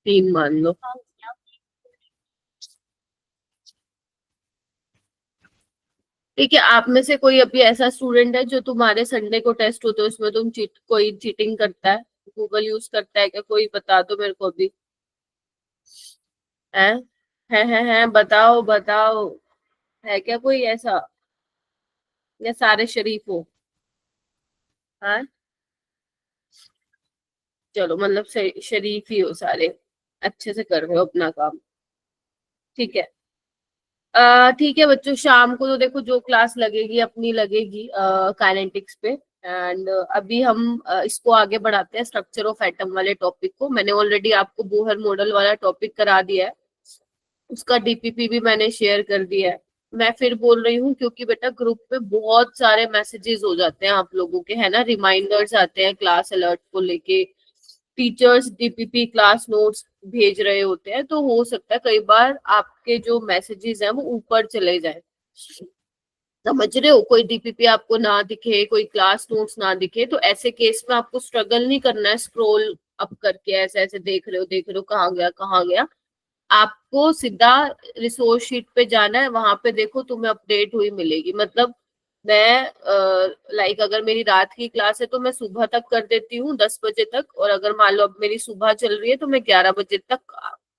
3 मान लो। ठीक है, आप में से कोई अभी ऐसा स्टूडेंट है जो तुम्हारे संडे को टेस्ट होते हैं उसमें तुम कोई चीटिंग करता है, गूगल यूज करता है क्या? कोई बता दो मेरे को अभी। है है बताओ बताओ। है क्या कोई ऐसा, या सारे शरीफ हो? हाँ, चलो मतलब शरीफ ही हो सारे, अच्छे से कर रहे हो अपना काम। ठीक है। ठीक है बच्चों, शाम को तो देखो जो क्लास लगेगी अपनी लगेगी काइनेटिक्स पे। एंड अभी हम इसको आगे बढ़ाते हैं, स्ट्रक्चर ऑफ एटम वाले टॉपिक को। मैंने ऑलरेडी आपको बोहर मॉडल वाला टॉपिक करा दिया है, उसका डीपीपी भी मैंने शेयर कर दिया है। मैं फिर बोल रही हूँ क्योंकि बेटा ग्रुप में बहुत सारे मैसेजेस हो जाते हैं आप लोगों के, है ना, रिमाइंडर्स आते हैं क्लास अलर्ट को लेके, टीचर्स डीपीपी क्लास नोट्स भेज रहे होते हैं, तो हो सकता है कई बार आपके जो मैसेजेस हैं वो ऊपर चले जाए। समझ रहे हो? कोई डीपीपी आपको ना दिखे, कोई क्लास नोट्स ना दिखे, तो ऐसे केस में आपको स्ट्रगल नहीं करना है स्क्रॉल अप करके, ऐसे ऐसे देख रहे हो कहाँ गया कहाँ गया। आपको सीधा रिसोर्स शीट पे जाना है, वहां पे देखो तुम्हें अपडेट हुई मिलेगी। मतलब मैं लाइक अगर मेरी रात की क्लास है तो मैं सुबह तक कर देती हूँ 10 बजे तक, और अगर मान लो अब मेरी सुबह चल रही है तो मैं 11 बजे तक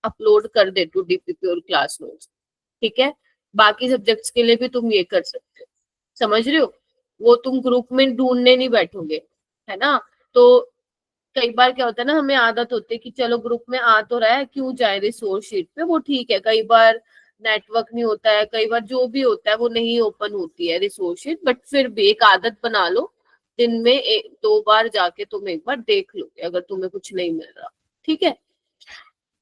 अपलोड कर देती हूँ डीपीपी और क्लास नोट्स। ठीक है, बाकी सब्जेक्ट्स के लिए भी तुम ये कर सकते हो। समझ रहे हो? वो तुम ग्रुप में ढूंढने नहीं बैठोगे, है ना? तो कई बार क्या होता है ना, हमें आदत होती है कि चलो ग्रुप में आ तो रहा है क्यों जाए रिसोर्स शीट पे, वो ठीक है। कई बार नेटवर्क नहीं होता है, कई बार जो भी होता है वो नहीं ओपन होती है रिसोर्स शीट, बट फिर भी एक आदत बना लो, दिन में 2 बार जाके तुम एक बार देख लोगे अगर तुम्हें कुछ नहीं मिल रहा। ठीक है,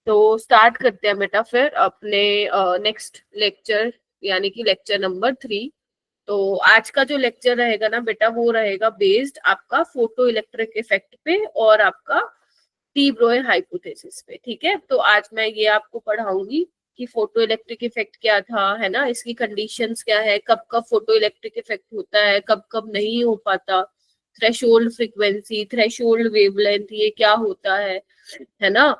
तो स्टार्ट करते हैं बेटा फिर अपने नेक्स्ट लेक्चर, यानी कि लेक्चर नंबर 3। तो आज का जो लेक्चर रहेगा ना बेटा, वो रहेगा बेस्ड आपका फोटो इलेक्ट्रिक इफेक्ट पे और आपका डी ब्रोय हाइपोथेसिस पे। ठीक है, तो आज मैं ये आपको पढ़ाऊंगी कि फोटो इलेक्ट्रिक इफेक्ट क्या था, है ना, इसकी कंडीशंस क्या है, कब कब फोटो इलेक्ट्रिक इफेक्ट होता है, कब कब नहीं हो पाता, थ्रेशोल्ड फ्रीक्वेंसी, थ्रेशोल्ड वेवलेंथ, ये क्या होता है ना।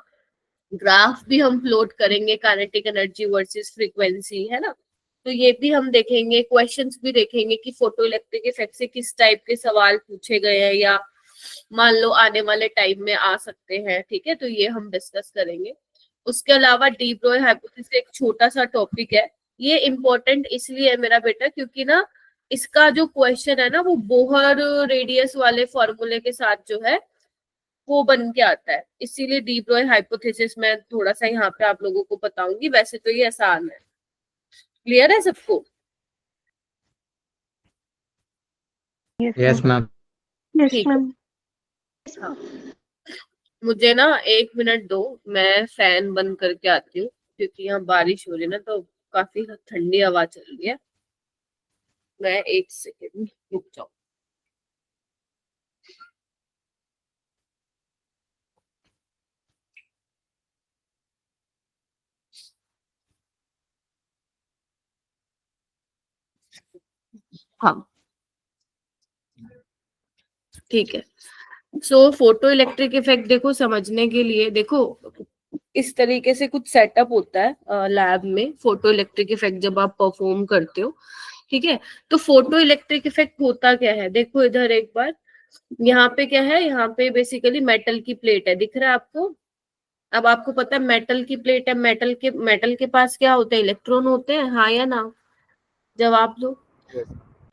ग्राफ भी हम प्लॉट करेंगे, काइनेटिक एनर्जी वर्सेस फ्रीक्वेंसी, है ना। तो ये भी हम देखेंगे, क्वेश्चंस भी देखेंगे कि फोटो इलेक्ट्रिक इफेक्ट से किस टाइप के सवाल पूछे गए हैं या मान लो आने वाले टाइम में आ सकते हैं। ठीक है, तो ये हम डिस्कस करेंगे। उसके अलावा डी ब्रोय हाइपोथेसिस एक छोटा सा टॉपिक है, ये इम्पोर्टेंट इसलिए है मेरा बेटा क्योंकि ना इसका जो क्वेश्चन है ना वो बोहर रेडियस वाले फॉर्मूले के साथ जो है वो बन के आता है, इसीलिए डी ब्रोय हाइपोथेसिस मैं थोड़ा सा यहाँ पे आप लोगों को बताऊंगी, वैसे तो ये आसान है। क्लियर है सबको? Yes ma'am. ठीक है। हाँ, मुझे ना 1 मिनट दो, मैं फैन बंद करके आती हूँ क्योंकि यहाँ बारिश हो रही है ना, तो काफी ठंडी हवा चल रही है। मैं 1 सेकेंड रुक जाऊँ। हाँ, ठीक है। सो फोटो इलेक्ट्रिक इफेक्ट देखो, समझने के लिए देखो इस तरीके से कुछ सेटअप होता है लैब में, फोटो इलेक्ट्रिक इफेक्ट जब आप परफॉर्म करते हो। ठीक है, तो फोटो इलेक्ट्रिक इफेक्ट होता क्या है, देखो इधर एक बार, यहाँ पे क्या है, यहाँ पे बेसिकली मेटल की प्लेट है, दिख रहा है आपको? अब आपको पता है मेटल की प्लेट है, मेटल के पास क्या होते हैं, इलेक्ट्रॉन होते हैं, हाँ या ना? जवाब दो।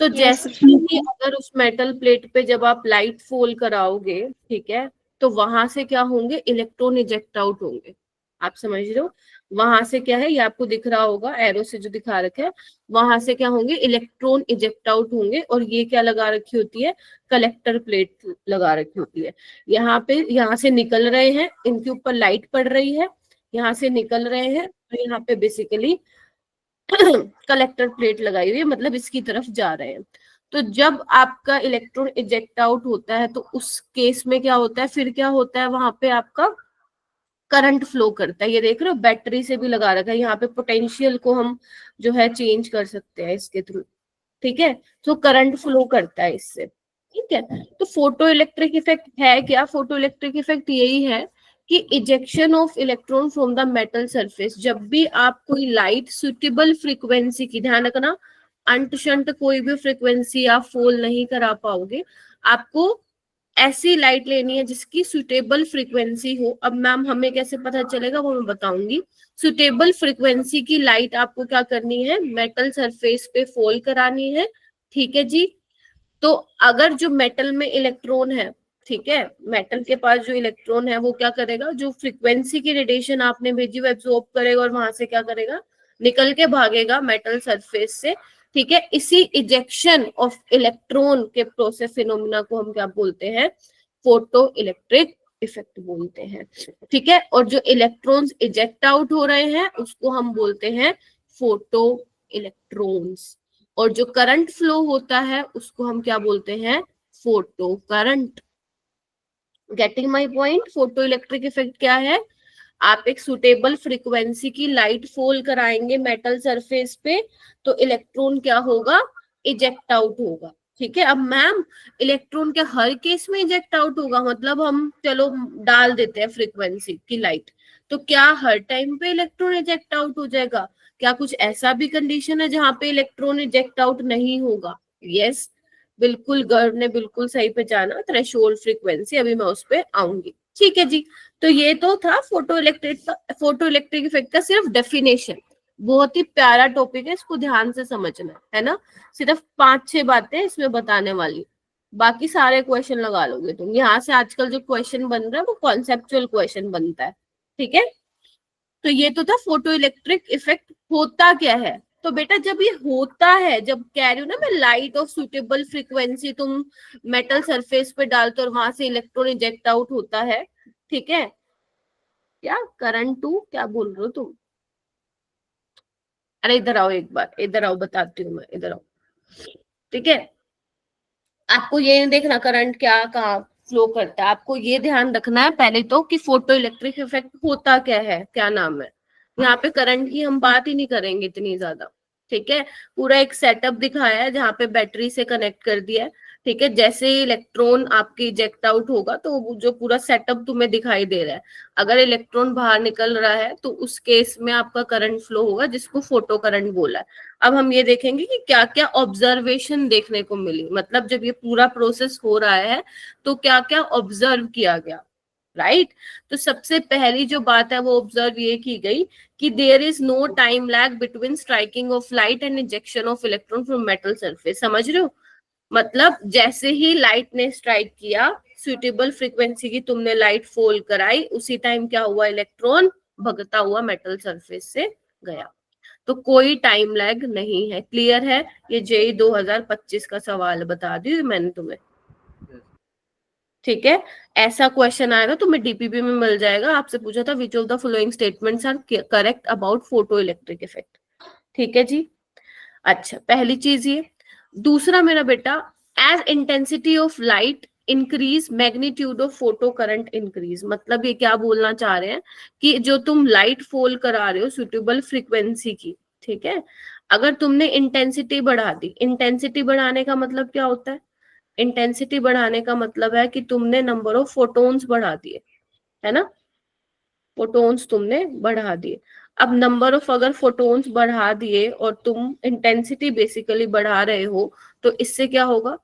तो जैसे ही अगर उस मेटल प्लेट पे जब आप लाइट फॉल कराओगे, ठीक है, तो वहां से क्या होंगे, इलेक्ट्रॉन इजेक्ट आउट होंगे। आप समझ रहे हो? वहां से क्या है, ये आपको दिख रहा होगा एरो से जो दिखा रखा है, वहां से क्या होंगे, इलेक्ट्रॉन इजेक्ट आउट होंगे। और ये क्या लगा रखी होती है, कलेक्टर प्लेट लगा रखी होती है। यहाँ पे, यहाँ से निकल रहे हैं, इनके ऊपर लाइट पड़ रही है, यहाँ से निकल रहे हैं, तो यहाँ पे बेसिकली कलेक्टर प्लेट लगाई हुई है, मतलब इसकी तरफ जा रहे हैं। तो जब आपका इलेक्ट्रॉन इजेक्ट आउट होता है तो उस केस में क्या होता है, फिर क्या होता है, वहां पे आपका करंट फ्लो करता है। ये देख रहे हो, बैटरी से भी लगा रखा है, यहाँ पे पोटेंशियल को हम जो है चेंज कर सकते हैं इसके थ्रू। ठीक है, तो करंट फ्लो करता है इससे। ठीक है, तो फोटो इलेक्ट्रिक इफेक्ट है क्या, फोटो इलेक्ट्रिक इफेक्ट यही है कि ejection of electron from the metal surface, जब भी आप कोई लाइट सुटेबल फ्रीक्वेंसी की, ध्यान रखना अंट शंट कोई भी फ्रीक्वेंसी आप फोल नहीं करा पाओगे, आपको ऐसी लाइट लेनी है जिसकी सुटेबल फ्रीक्वेंसी हो। अब मैम हमें कैसे पता चलेगा वो मैं बताऊंगी। सुटेबल फ्रीक्वेंसी की लाइट आपको क्या करनी है, मेटल सरफेस पे फॉल करानी है, ठीक है जी। तो अगर जो मेटल में इलेक्ट्रॉन है, ठीक है, मेटल के पास जो इलेक्ट्रॉन है वो क्या करेगा, जो फ्रीक्वेंसी की रेडिएशन आपने भेजी वो एब्जॉर्ब करेगा और वहां से क्या करेगा, निकल के भागेगा मेटल सरफेस से, ठीक है। इसी इजेक्शन ऑफ इलेक्ट्रॉन के प्रोसेस फिनोमिना को हम क्या बोलते हैं, फोटो इलेक्ट्रिक इफेक्ट बोलते हैं, ठीक है। और जो इलेक्ट्रॉन्स इजेक्ट आउट हो रहे हैं उसको हम बोलते हैं फोटो इलेक्ट्रॉन्स, और जो करंट फ्लो होता है उसको हम क्या बोलते हैं, photo current. Getting my point. Photo electric effect क्या है, आप एक सुटेबल फ्रीक्वेंसी की लाइट फॉल कराएंगे मेटल सरफेस पे तो इलेक्ट्रॉन क्या होगा, इजेक्ट आउट होगा, ठीक है। अब मैम इलेक्ट्रॉन क्या हर केस में इजेक्ट आउट होगा, मतलब हम चलो डाल देते हैं फ्रीक्वेंसी की लाइट, तो क्या हर टाइम पे इलेक्ट्रॉन इजेक्ट आउट हो जाएगा, क्या कुछ ऐसा भी कंडीशन है जहां पे इलेक्ट्रॉन इजेक्ट आउट नहीं होगा। यस, बिल्कुल गर्व ने बिल्कुल सही पहचाना, थ्रेशोल्ड फ्रीक्वेंसी, अभी मैं उस पर आऊंगी, ठीक है जी। तो ये तो था फोटो इलेक्ट्रिक इफेक्ट का सिर्फ डेफिनेशन। बहुत ही प्यारा टॉपिक है, इसको ध्यान से समझना है ना। सिर्फ 5-6 बातें इसमें बताने वाली, बाकी सारे क्वेश्चन लगा लोगे तुम। यहाँ से आजकल जो क्वेश्चन बन रहा है वो कॉन्सेप्चुअल क्वेश्चन बनता है, ठीक है। तो ये तो था फोटो इलेक्ट्रिक इफेक्ट होता क्या है। तो बेटा जब ये होता है, जब कह रही हूँ ना मैं, लाइट ऑफ सुटेबल फ्रीक्वेंसी तुम मेटल सरफेस पे डालते और वहां से इलेक्ट्रॉन इजेक्ट आउट होता है, ठीक है। क्या करंट टू, क्या बोल रहे हो तुम, अरे इधर आओ एक बार, इधर आओ बताती हूँ मैं, इधर आओ, ठीक है। आपको ये नहीं देखना करंट क्या कहाँ फ्लो करता है, आपको ये ध्यान रखना है पहले तो कि फोटो इलेक्ट्रिक इफेक्ट होता क्या है, क्या नाम है। यहाँ पे करंट की हम बात ही नहीं करेंगे इतनी ज्यादा, ठीक है। पूरा एक सेटअप दिखाया है जहाँ पे बैटरी से कनेक्ट कर दिया है, ठीक है। जैसे ही इलेक्ट्रॉन आपके इजेक्ट आउट होगा तो वो जो पूरा सेटअप तुम्हें दिखाई दे रहा है, अगर इलेक्ट्रॉन बाहर निकल रहा है तो उस केस में आपका करंट फ्लो होगा, जिसको फोटो करंट बोला है। अब हम ये देखेंगे कि क्या क्या ऑब्जर्वेशन देखने को मिली, मतलब जब ये पूरा प्रोसेस हो रहा है तो क्या क्या ऑब्जर्व किया गया, राइट। तो सबसे पहली जो बात है वो ऑब्जर्व ये की गई कि there is no time lag between striking of light and injection of electron from metal surface. समझ रहे हो, मतलब जैसे ही लाइट ने स्ट्राइक किया, सुटेबल फ्रीक्वेंसी की तुमने लाइट फॉल कराई, उसी टाइम क्या हुआ, इलेक्ट्रॉन भगता हुआ मेटल सरफेस से गया। तो कोई टाइम लैग नहीं है, क्लियर है। ये जेई 2025 का सवाल बता दी मैंने तुम्हें, ठीक है। ऐसा क्वेश्चन आएगा तुम्हें डीपीपी में मिल जाएगा, आपसे पूछा था which of the following statements are correct about photoelectric effect, ठीक है जी। अच्छा, पहली चीज ये। दूसरा मेरा बेटा, as intensity of light increase magnitude of photo current increase, मतलब ये क्या बोलना चाह रहे हैं कि जो तुम लाइट फॉल करा रहे हो सुटेबल फ्रीक्वेंसी की, ठीक है, अगर तुमने इंटेंसिटी बढ़ा दी, इंटेंसिटी बढ़ाने का मतलब क्या होता है, इंटेंसिटी बढ़ाने का मतलब है कि तुमने नंबर ऑफ फोटोन्स बढ़ा दिए, है ना, फोटोन्स तुमने बढ़ा दिए। अब नंबर ऑफ अगर फोटोन्स बढ़ा दिए और तुम इंटेंसिटी बेसिकली बढ़ा रहे हो, तो इससे क्या होगा,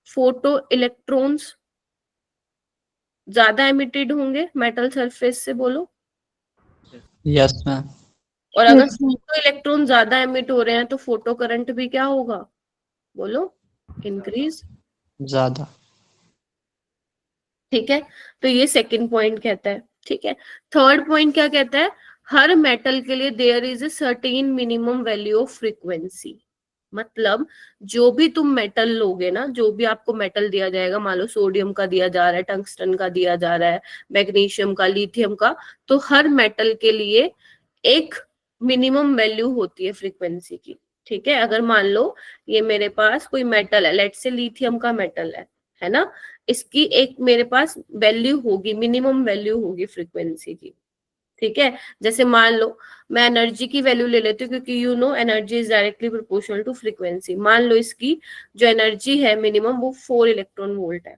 फोटो इलेक्ट्रॉन्स ज्यादा एमिटेड होंगे मेटल सरफेस से, बोलो। Yes, ma'am. और अगर फोटो इलेक्ट्रॉन ज्यादा एमिट हो रहे हैं तो फोटो करंट भी क्या होगा, बोलो, इंक्रीज, ज़्यादा। ठीक है। तो ये सेकंड पॉइंट कहता है, ठीक है। थर्ड पॉइंट क्या कहता है, हर मेटल के लिए there is a certain minimum value of frequency, मतलब जो भी तुम मेटल लोगे ना, जो भी आपको मेटल दिया जाएगा, मान लो सोडियम का दिया जा रहा है, टंगस्टन का दिया जा रहा है, मैग्नीशियम का, लिथियम का, तो हर मेटल के लिए एक मिनिमम वैल्यू होती है फ्रीक्वेंसी की, ठीक है। अगर मान लो ये मेरे पास कोई मेटल है, लेट्स से लिथियम का मेटल है ना, इसकी एक मेरे पास वैल्यू होगी, मिनिमम वैल्यू होगी फ्रीक्वेंसी की, ठीक है। जैसे मान लो मैं एनर्जी की वैल्यू ले लेती हूँ, क्योंकि you know energy is directly proportional to frequency. मान लो इसकी जो एनर्जी है मिनिमम वो 4 इलेक्ट्रॉन वोल्ट है,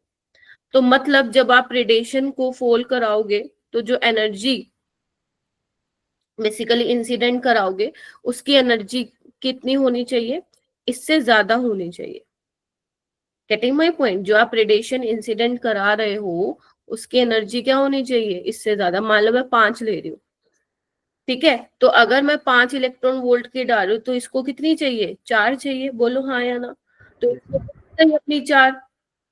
तो मतलब जब आप रेडिएशन को फॉल कराओगे तो जो एनर्जी बेसिकली इंसिडेंट कराओगे उसकी एनर्जी कितनी होनी चाहिए, इससे ज्यादा होनी चाहिए। Getting my point? जो आप रेडिएशन इंसिडेंट करा रहे हो उसकी एनर्जी क्या होनी चाहिए, इससे ज्यादा। मान लो मैं 5 ले रही हूँ, ठीक है, तो अगर मैं 5 इलेक्ट्रॉन वोल्ट की डाल रही हूँ तो इसको कितनी चाहिए, 4 चाहिए। बोलो हाँ या ना। तो इसको अपनी 4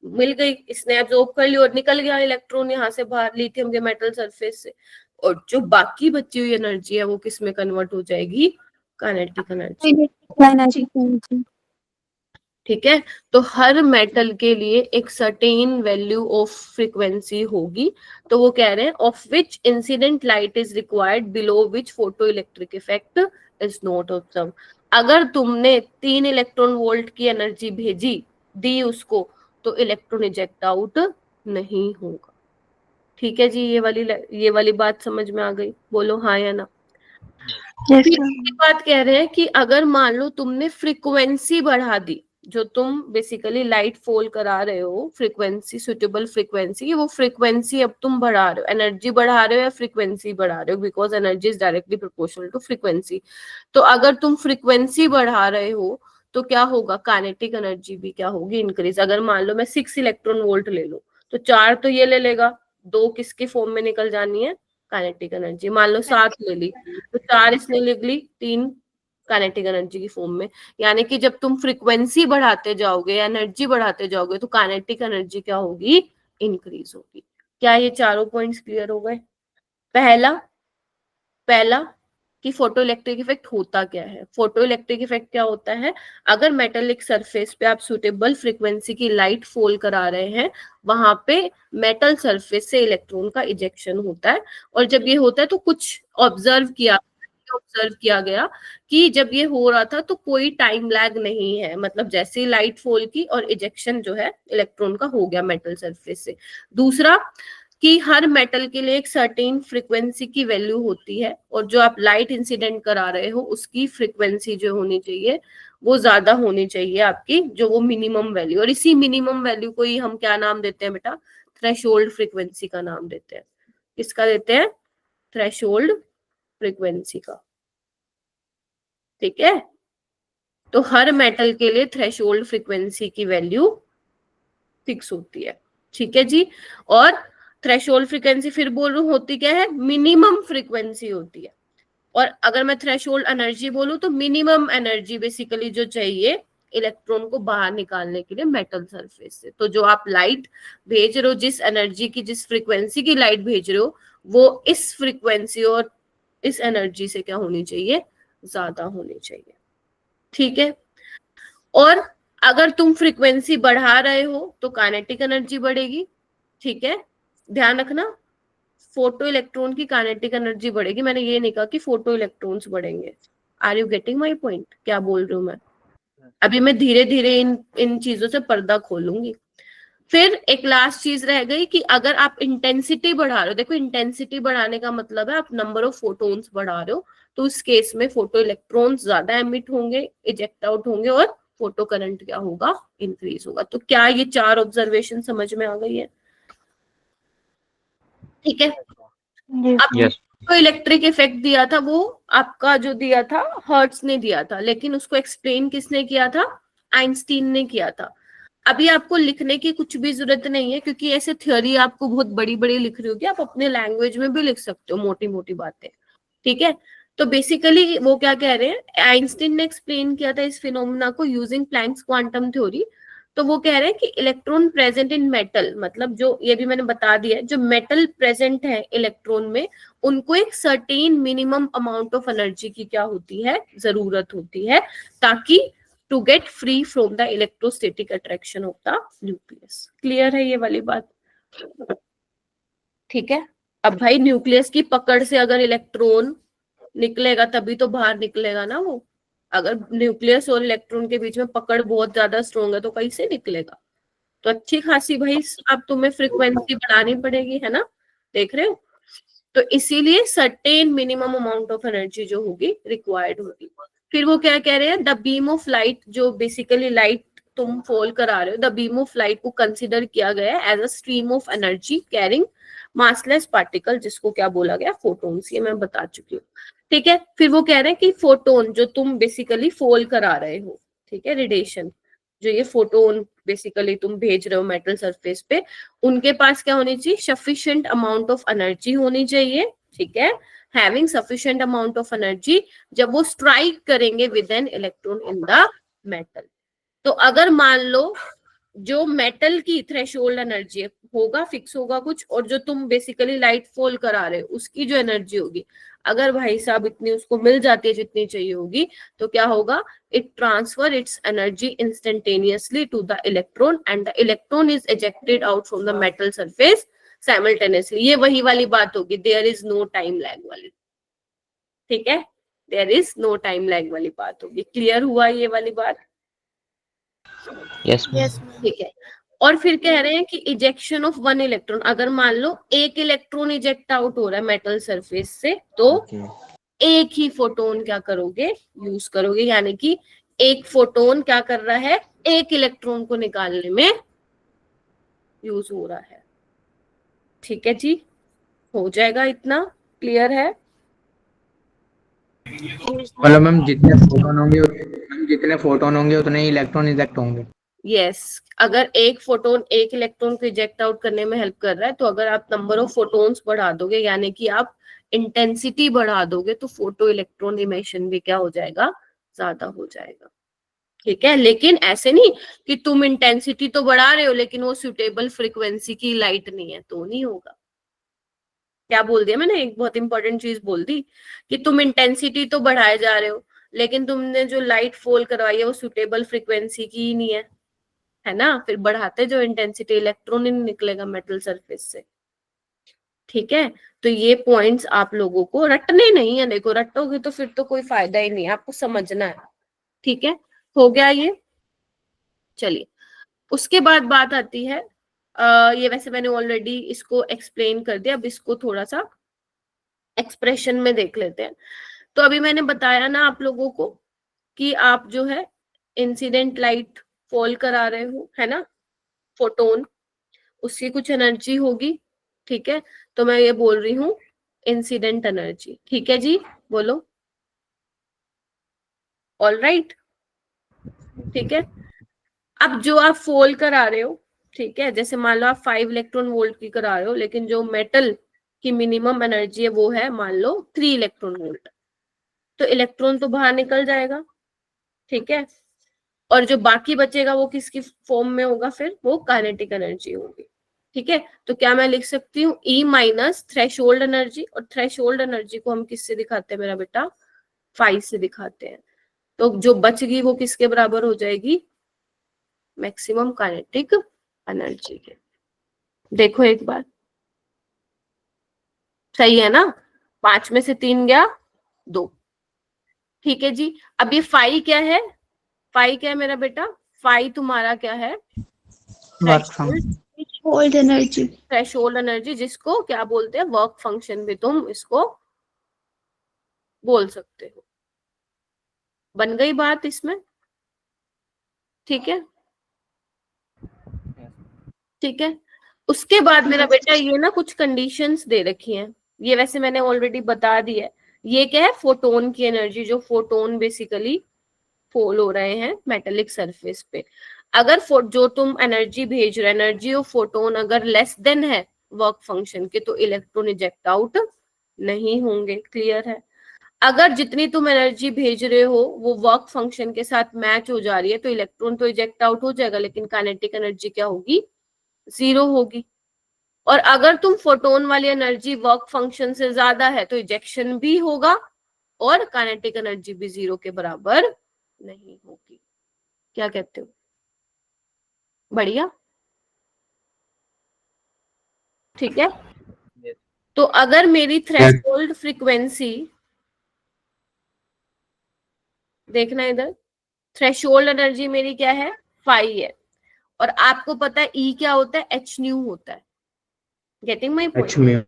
मिल गई, इसने एब्जॉर्ब कर लिया और निकल गया इलेक्ट्रॉन यहाँ से बाहर लिथियम के मेटल सरफेस से। और जो बाकी बची हुई एनर्जी है वो किस में कन्वर्ट हो जाएगी, काइनेटिक एनर्जी। ठीक है, तो हर मेटल के लिए एक सर्टेन वैल्यू ऑफ फ्रीक्वेंसी होगी। तो वो कह रहे हैं of which incident light is required below which photo electric effect is not observe. अगर तुमने 3 इलेक्ट्रॉन वोल्ट की एनर्जी भेजी दी उसको, तो इलेक्ट्रॉन इजेक्ट आउट नहीं होगा। ठीक है जी, ये वाली बात समझ में आ गई? बोलो हाँ या ना। बात कह रहे हैं कि अगर मान लो तुमने फ्रीक्वेंसी बढ़ा दी, जो तुम बेसिकली लाइट फॉल करा रहे हो, फ्रीक्वेंसी, सुटेबल फ्रीक्वेंसी, वो फ्रीक्वेंसी अब तुम बढ़ा रहे हो, एनर्जी बढ़ा रहे हो या फ्रीक्वेंसी बढ़ा रहे हो, because energy is directly proportional to frequency. तो अगर तुम फ्रीक्वेंसी बढ़ा रहे हो तो क्या होगा, काइनेटिक एनर्जी भी क्या होगी, इंक्रीज। अगर मान लो मैं 6 इलेक्ट्रॉन वोल्ट ले लो तो 4 तो ये ले लेगा, 2 किसके फॉर्म में निकल जानी है, काइनेटिक एनर्जी। मान लो 7 ले ली तो 4 इसने लिख ली, 3 काइनेटिक एनर्जी की फॉर्म में। यानी कि जब तुम फ्रीक्वेंसी बढ़ाते जाओगे, एनर्जी बढ़ाते जाओगे, तो काइनेटिक एनर्जी क्या होगी, इंक्रीज होगी। क्या ये चारों पॉइंट्स क्लियर हो गए? पहला कि फोटो इलेक्ट्रिक इफेक्ट होता क्या है। फोटो इलेक्ट्रिक इफेक्ट क्या होता है, अगर मेटेलिक सरफेस पे आप सुटेबल फ्रीक्वेंसी की लाइट फॉल करा रहे हैं, वहां पे मेटल सरफेस से इलेक्ट्रॉन का इजेक्शन होता है। और जब ये होता है तो कुछ ऑब्जर्व किया गया कि जब ये हो रहा था तो कोई टाइम लैग नहीं है, मतलब जैसे ही लाइट फॉल की और इजेक्शन जो है इलेक्ट्रॉन का हो गया मेटल सरफेस से। दूसरा कि हर मेटल के लिए एक सर्टेन फ्रीक्वेंसी की वैल्यू होती है, और जो आप लाइट इंसिडेंट करा रहे हो उसकी फ्रीक्वेंसी जो होनी चाहिए वो ज्यादा होनी चाहिए आपकी, जो वो मिनिमम वैल्यू। और इसी मिनिमम वैल्यू को ही हम क्या नाम देते हैं बेटा, थ्रेशोल्ड फ्रीक्वेंसी का नाम देते हैं। किसका देते हैं, थ्रेशोल्ड फ्रीक्वेंसी का। ठीक है, तो हर मेटल के लिए थ्रेशोल्ड फ्रीक्वेंसी की वैल्यू फिक्स होती है। ठीक है जी। और थ्रेशोल्ड फ्रीक्वेंसी फिर बोल रही हूँ होती क्या है, मिनिमम फ्रीक्वेंसी होती है। और अगर मैं थ्रेशोल्ड एनर्जी बोलूं तो मिनिमम एनर्जी बेसिकली जो चाहिए इलेक्ट्रॉन को बाहर निकालने के लिए मेटल सरफेस से। तो जो आप लाइट भेज रहे हो, जिस एनर्जी की, जिस फ्रीक्वेंसी की लाइट भेज रहे हो, वो इस फ्रीक्वेंसी और इस एनर्जी से क्या होनी चाहिए, ज्यादा होनी चाहिए। ठीक है, और अगर तुम फ्रीक्वेंसी बढ़ा रहे हो तो काइनेटिक एनर्जी बढ़ेगी। ठीक है, ध्यान रखना, फोटो इलेक्ट्रॉन की काइनेटिक एनर्जी बढ़ेगी, मैंने ये नहीं कहा कि फोटो इलेक्ट्रॉन्स बढ़ेंगे। Are you getting my point? क्या बोल रही हूँ मैं? अभी मैं धीरे धीरे इन चीजों से पर्दा खोलूंगी। फिर एक लास्ट चीज रह गई कि अगर आप इंटेंसिटी बढ़ा रहे हो, देखो इंटेंसिटी बढ़ाने का मतलब है आप नंबर ऑफ फोटोन्स बढ़ा रहे हो, तो इस केस में फोटो इलेक्ट्रॉन्स ज्यादा एमिट होंगे, इजेक्ट आउट होंगे, और फोटो करंट क्या होगा, इंक्रीज होगा। तो क्या ये 4 ऑब्जर्वेशन समझ में आ गई है? ठीक है, अब तो इलेक्ट्रिक इफेक्ट दिया था वो आपका, जो दिया था हर्ट्ज ने दिया था, लेकिन उसको एक्सप्लेन किसने किया था, आइंस्टीन ने किया था। अभी आपको लिखने की कुछ भी जरूरत नहीं है, क्योंकि ऐसे थ्योरी आपको बहुत बड़ी बड़ी लिख रही होगी, आप अपने लैंग्वेज में भी लिख सकते हो मोटी मोटी बातें। ठीक है, तो बेसिकली वो क्या कह रहे हैं, आइंस्टीन ने एक्सप्लेन किया था इस फिनोमेना को यूजिंग प्लैंक्स क्वांटम थ्योरी। तो वो कह रहे हैं कि इलेक्ट्रॉन प्रेजेंट इन मेटल, मतलब जो ये भी मैंने बता दिया, जो मेटल प्रेजेंट है इलेक्ट्रॉन में, उनको एक certain minimum amount of energy की क्या होती है, जरूरत होती है, ताकि to get free from the electrostatic attraction of the nucleus. Clear है ये वाली बात? ठीक है, अब भाई न्यूक्लियस की पकड़ से अगर इलेक्ट्रॉन निकलेगा तभी तो बाहर निकलेगा ना वो। अगर न्यूक्लियस और इलेक्ट्रॉन के बीच में पकड़ बहुत ज्यादा स्ट्रॉन्ग है तो कैसे निकलेगा? तो अच्छी खासी भाई अब तुम्हें फ्रीक्वेंसी बढ़ानी पड़ेगी, है ना, देख रहे हो? तो इसीलिए certain minimum amount of energy जो होगी रिक्वायर्ड होगी। फिर वो क्या कह रहे हैं, द बीम ऑफ लाइट, जो बेसिकली लाइट तुम फॉल करा रहे हो, द बीम ऑफ लाइट को कंसिडर किया गया है as a stream of energy carrying massless particle जिसको क्या बोला गया, फोटोन्स, ये मैं बता चुकी हूँ। ठीक है, फिर वो कह रहे हैं कि फोटोन जो तुम बेसिकली फॉल करा रहे हो, ठीक है, रेडिएशन, जो ये फोटोन बेसिकली तुम भेज रहे हो मेटल सरफेस पे, उनके पास क्या होनी चाहिए, सफिशिएंट अमाउंट ऑफ एनर्जी होनी चाहिए, ठीक है, having sufficient amount of energy, जब वो स्ट्राइक करेंगे with an electron in the metal. तो अगर मान लो जो मेटल की थ्रेशोल्ड एनर्जी होगा, फिक्स होगा कुछ, और जो तुम बेसिकली लाइट फॉल करा रहे हो उसकी जो एनर्जी होगी, अगर भाई साहब इतनी उसको मिल जाती है जितनी चाहिए होगी, तो क्या होगा, it transfer its energy instantaneously to the electron and the electron is ejected out from the metal surface simultaneously. ये वही वाली बात होगी, there is no time lag वाली, ठीक है, there is no time lag वाली बात होगी। क्लियर हुआ ये वाली बात? Yes, ma'am. ठीक है। और फिर कह रहे हैं कि इजेक्शन ऑफ वन इलेक्ट्रॉन, अगर मान लो एक इलेक्ट्रॉन इजेक्ट आउट हो रहा है मेटल सरफेस से, तो एक ही फोटोन क्या करोगे, यूज करोगे, यानी कि एक फोटोन क्या कर रहा है, एक इलेक्ट्रॉन को निकालने में यूज हो रहा है। ठीक है जी, हो जाएगा, इतना क्लियर है? मतलब मैम जितने फोटोन होंगे उतने ही इलेक्ट्रॉन इजेक्ट होंगे। यस, अगर एक फोटोन एक इलेक्ट्रॉन को इजेक्ट आउट करने में हेल्प कर रहा है, तो अगर आप नंबर ऑफ फोटोन्स बढ़ा दोगे, यानी कि आप इंटेंसिटी बढ़ा दोगे, तो फोटो इलेक्ट्रॉन इमिशन भी क्या हो जाएगा, ज्यादा हो जाएगा। ठीक है, लेकिन ऐसे नहीं कि तुम इंटेंसिटी तो बढ़ा रहे हो लेकिन वो सुटेबल फ्रीक्वेंसी की लाइट नहीं है, तो नहीं होगा। क्या बोल दिया मैंने, एक बहुत इंपॉर्टेंट चीज बोल दी कि तुम इंटेंसिटी तो बढ़ाए जा रहे हो, लेकिन तुमने जो लाइट फॉल करवाई है वो सुटेबल फ्रीक्वेंसी की ही नहीं है ना, फिर बढ़ाते जो इंटेंसिटी, इलेक्ट्रॉन ही निकलेगा मेटल सरफेस से। ठीक है, तो ये पॉइंट्स आप लोगों को रटने नहीं है, देखो रटोगे तो फिर तो कोई फायदा ही नहीं है, आपको समझना है। ठीक है, हो गया ये। चलिए, उसके बाद बात आती है, ये वैसे मैंने ऑलरेडी इसको एक्सप्लेन कर दिया, अब इसको थोड़ा सा एक्सप्रेशन में देख लेते हैं। तो अभी मैंने बताया ना आप लोगों को कि आप जो है इंसिडेंट लाइट फॉल करा रहे हो, है ना, फोटोन, उसकी कुछ एनर्जी होगी। ठीक है, तो मैं ये बोल रही हूँ इंसिडेंट एनर्जी। ठीक है जी, बोलो। ऑल राइट, ठीक है। अब जो आप फॉल करा रहे हो, ठीक है, जैसे मान लो आप 5 इलेक्ट्रॉन वोल्ट की करा रहे हो, लेकिन जो मेटल की मिनिमम एनर्जी है वो है मान लो 3 इलेक्ट्रॉन वोल्ट, तो इलेक्ट्रॉन तो बाहर निकल जाएगा। ठीक है, और जो बाकी बचेगा वो किसकी फॉर्म में होगा, फिर वो काइनेटिक एनर्जी होगी। ठीक है, तो क्या मैं लिख सकती हूँ E माइनस थ्रेशोल्ड एनर्जी, और थ्रेशोल्ड एनर्जी को हम किससे दिखाते हैं मेरा बेटा, 5 से दिखाते हैं। तो जो बचगी वो किसके बराबर हो जाएगी, मैक्सिमम काइनेटिक एनर्जी के। देखो एक बार, सही है ना, 5 में से 3 गया 2। ठीक है जी, अब ये 5 क्या है, 5 क्या है मेरा बेटा, 5 तुम्हारा क्या है, Work function. Threshold energy. Threshold energy, जिसको क्या बोलते हैं, वर्क फंक्शन भी तुम इसको बोल सकते हो। बन गई बात इसमें? ठीक है, ठीक है। उसके बाद मेरा बेटा ये ना कुछ कंडीशंस दे रखी हैं, ये वैसे मैंने ऑलरेडी बता दी है। ये क्या है, फोटोन की एनर्जी, जो फोटोन बेसिकली फॉल हो रहे हैं मेटेलिक सरफेस पे। अगर जो तुम एनर्जी भेज रहे हो, एनर्जी ऑफ फोटोन अगर लेस देन है वर्क फंक्शन के, तो इलेक्ट्रॉन इजेक्ट आउट नहीं होंगे। क्लियर है? अगर जितनी तुम एनर्जी भेज रहे हो वो वर्क फंक्शन के साथ मैच हो जा रही है, तो इलेक्ट्रॉन तो इजेक्ट आउट हो जाएगा, लेकिन काइनेटिक एनर्जी क्या होगी, 0 होगी। और अगर तुम फोटोन वाली एनर्जी वर्क फंक्शन से ज्यादा है, तो इजेक्शन भी होगा और काइनेटिक एनर्जी भी 0 के बराबर नहीं होगी। क्या कहते हो? बढ़िया, ठीक है। तो अगर मेरी थ्रेशोल्ड फ्रीक्वेंसी, देखना इधर, थ्रेशोल्ड एनर्जी मेरी क्या है, 5 है, और आपको पता है E क्या होता है, एच न्यू होता है। Getting my point?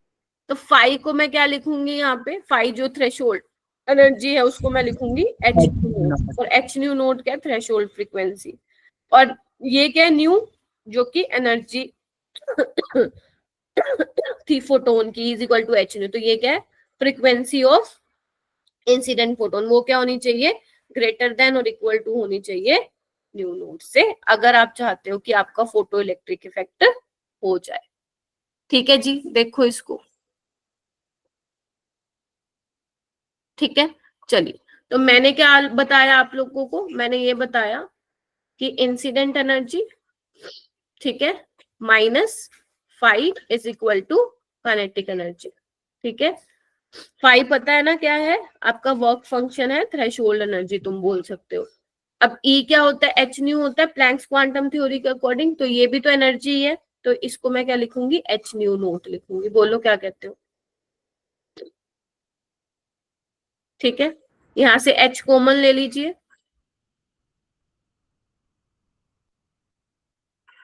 तो 5 को मैं क्या लिखूंगी यहाँ पे, 5 जो थ्रेशोल्ड एनर्जी है उसको मैं लिखूंगी एच न्यू, और एच न्यू नोट क्या है, थ्रेशोल्ड फ्रीक्वेंसी, और ये क्या है, न्यू, जो कि एनर्जी थी फोटोन की is equal to H nu, तो ये क्या है, फ्रीक्वेंसी ऑफ इंसिडेंट फोटोन, वो क्या होनी चाहिए, ग्रेटर देन और इक्वल टू होनी चाहिए न्यू नोट से, अगर आप चाहते हो कि आपका फोटो इलेक्ट्रिक इफेक्ट हो जाए। ठीक है जी, देखो इसको, ठीक है। चलिए, तो मैंने क्या बताया आप लोगों को, मैंने ये बताया कि इंसिडेंट एनर्जी, ठीक है, -5 is equal to kinetic energy, ठीक है। 5 पता है ना क्या है, आपका वर्क फंक्शन है, थ्रेशोल्ड एनर्जी तुम बोल सकते हो। अब E क्या होता है, एच न्यू होता है प्लैंक्स क्वांटम थ्योरी के अकॉर्डिंग, तो ये भी तो एनर्जी है, तो इसको मैं क्या लिखूंगी, एच न्यू नोट लिखूंगी, बोलो क्या कहते हो। ठीक है, यहां से H कॉमन ले लीजिए,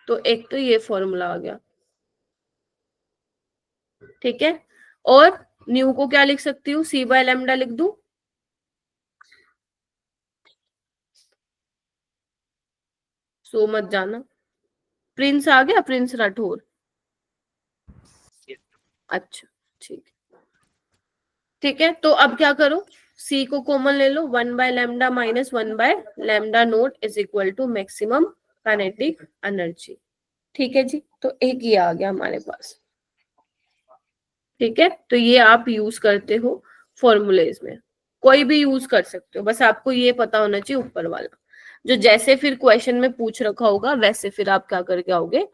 तो एक तो ये फॉर्मूला आ गया, ठीक है। और न्यू को क्या लिख सकती हूँ, C बाय लैम्डा लिख दूं, सो मत जाना। प्रिंस आ गया, प्रिंस राठौर, अच्छा ठीक है, ठीक है। तो अब क्या करो, सी को कॉमन ले लो, 1 by lambda minus 1 by lambda nought is equal to maximum kinetic energy, ठीक है जी। तो एक ये आ गया हमारे पास, ठीक है। तो ये आप यूज करते हो फॉर्मूलेज में, कोई भी यूज कर सकते हो, बस आपको ये पता होना चाहिए ऊपर वाला, जो जैसे फिर क्वेश्चन में पूछ रखा होगा वैसे फिर आप क्या करके आओगे,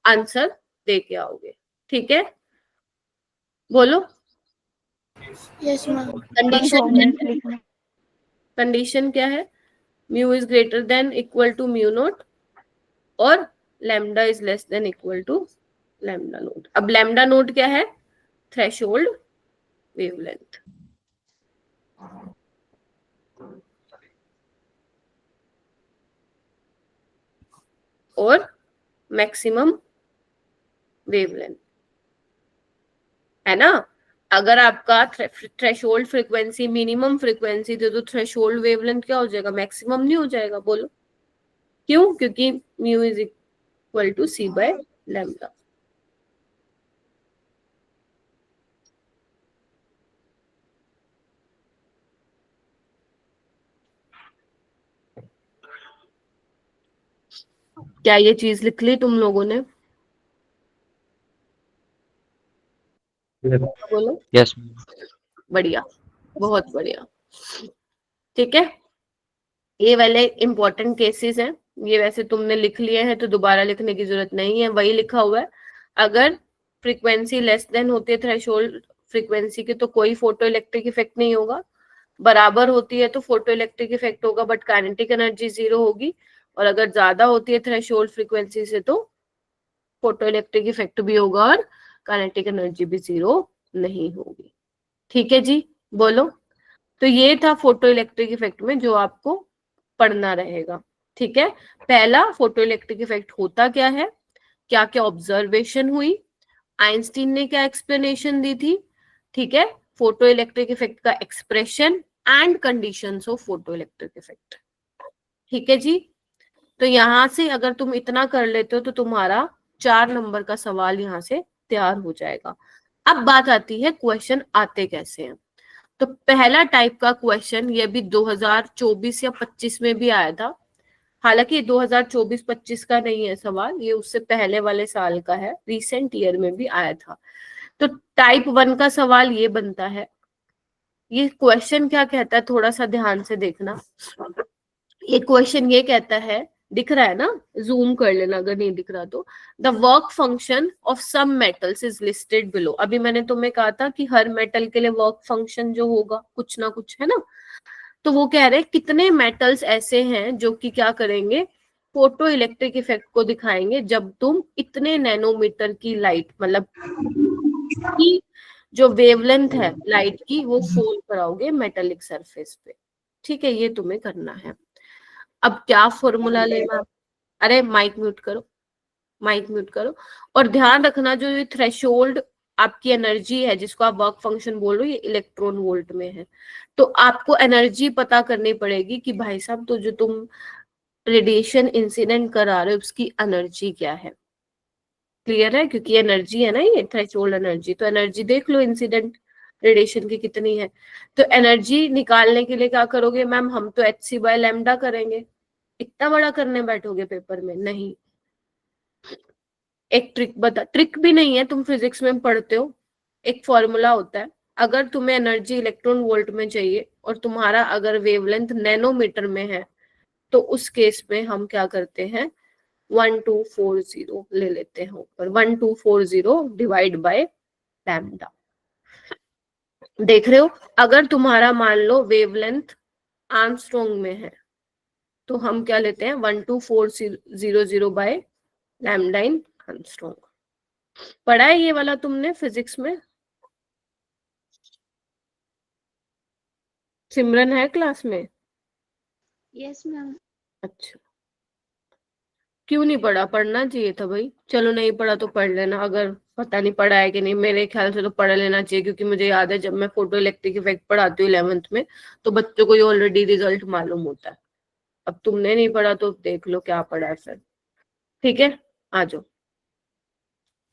आंसर दे के आओगे, ठीक है। बोलो यस मैम। कंडीशन, कंडीशन क्या है, mu is greater than equal to mu naught और lambda is less than equal to lambda naught. अब लैम्डा नोट क्या है, थ्रेशोल्ड वेवलेंथ, और मैक्सिमम वेवलेंथ, है ना। अगर आपका थ्रेशोल्ड फ्रीक्वेंसी मिनिमम फ्रीक्वेंसी थी, तो थ्रेशोल्ड वेवलेंथ क्या हो जाएगा, मैक्सिमम नहीं हो जाएगा, बोलो क्यों, क्योंकि mu is equal to C by lambda. क्या ये चीज लिख ली तुम लोगों ने, बोलो। Yes. बढ़िया, बहुत बढ़िया, ठीक है। ये वाले इंपॉर्टेंट केसेस हैं, ये वैसे तुमने लिख लिए हैं तो दोबारा लिखने की जरूरत नहीं है, वही लिखा हुआ है। अगर फ्रीक्वेंसी लेस देन होती है थ्रेशोल्ड फ्रीक्वेंसी की, तो कोई फोटो इलेक्ट्रिक इफेक्ट नहीं होगा, बराबर होती है तो फोटो इलेक्ट्रिक इफेक्ट होगा बट काइनेटिक एनर्जी 0 होगी, और अगर ज्यादा होती है थ्रेशोल्ड फ्रीक्वेंसी से तो फोटो इलेक्ट्रिक इफेक्ट भी होगा और काइनेटिक एनर्जी भी 0 नहीं होगी, ठीक है जी। बोलो, तो ये था फोटो इलेक्ट्रिक इफेक्ट में जो आपको पढ़ना रहेगा, ठीक है। पहला, फोटो इलेक्ट्रिक इफेक्ट होता क्या है, क्या क्या ऑब्जर्वेशन हुई, आइंस्टीन ने क्या एक्सप्लेनेशन दी थी, ठीक है, फोटो इलेक्ट्रिक इफेक्ट का expression and conditions of photo electric effect, ठीक है जी। तो यहां से अगर तुम इतना कर लेते हो तो तुम्हारा 4 नंबर का सवाल यहाँ से तैयार हो जाएगा। अब बात आती है क्वेश्चन आते कैसे हैं। तो पहला टाइप का क्वेश्चन ये भी 2024 या 25 में भी आया था, हालांकि 2024-25 का नहीं है सवाल, ये उससे पहले वाले साल का है, रिसेंट ईयर में भी आया था। तो टाइप 1 का सवाल ये बनता है, ये क्वेश्चन क्या कहता है, थोड़ा सा ध्यान से देखना। ये क्वेश्चन ये कहता है, दिख रहा है ना, जूम कर लेना अगर नहीं दिख रहा तो, the work function of some metals is listed below. अभी मैंने तुम्हें कहा था कि हर मेटल के लिए वर्क फंक्शन जो होगा कुछ ना कुछ, है ना। तो वो कह रहे हैं कितने मेटल्स ऐसे हैं जो कि क्या करेंगे, फोटो इलेक्ट्रिक इफेक्ट को दिखाएंगे जब तुम इतने नैनोमीटर की लाइट, मतलब की जो वेवलेंथ है लाइट की, वो फोल कराओगे मेटेलिक सरफेस पे, ठीक है। ये तुम्हें करना है। अब क्या फॉर्मूला लेना, अरे माइक म्यूट करो, माइक म्यूट करो। और ध्यान रखना, जो ये थ्रेशोल्ड आपकी एनर्जी है जिसको आप वर्क फंक्शन बोल रहे हो, ये इलेक्ट्रॉन वोल्ट में है, तो आपको एनर्जी पता करनी पड़ेगी कि भाई साहब तो जो तुम रेडिएशन इंसिडेंट करा रहे हो उसकी एनर्जी क्या है, क्लियर है? क्योंकि एनर्जी है ना, ये थ्रेशोल्ड एनर्जी, तो एनर्जी देख लो इंसिडेंट रेडिएशन की कितनी है। तो एनर्जी निकालने के लिए क्या करोगे मैम? हम तो hc/λ करेंगे। इतना बड़ा करने बैठोगे पेपर में? नहीं। एक ट्रिक बता, ट्रिक भी नहीं है, तुम फिजिक्स में पढ़ते हो, एक फॉर्मूला होता है। अगर तुम्हें एनर्जी इलेक्ट्रॉन वोल्ट में चाहिए और तुम्हारा अगर वेवलेंथ नैनोमीटर में है, तो उस केस में हम क्या करते हैं, 1240 ले लेते हैं ऊपर, 1240 डिवाइड बाय लैम्डा। देख रहे हो? अगर तुम्हारा मान लो वेवलेंथ आर्मस्ट्रॉन्ग में है, तो हम क्या लेते हैं, 12400 बाय लैम्डा इन आर्मस्ट्रॉन्ग। पढ़ा है ये वाला तुमने फिजिक्स में? सिमरन है क्लास में? Yes, ma'am. अच्छा, क्यों नहीं पढ़ा? पढ़ना चाहिए था भाई। चलो नहीं पढ़ा तो पढ़ लेना, अगर पता नहीं पढ़ा है कि नहीं, मेरे ख्याल से तो पढ़ लेना चाहिए, क्योंकि मुझे याद है जब मैं फोटो इलेक्ट्रिक इफेक्ट पढ़ाती हूँ 11th में, तो बच्चों को ये ऑलरेडी रिजल्ट मालूम होता है। अब तुमने नहीं पढ़ा तो देख लो क्या पढ़ा है फिर। ठीक है, आ जाओ।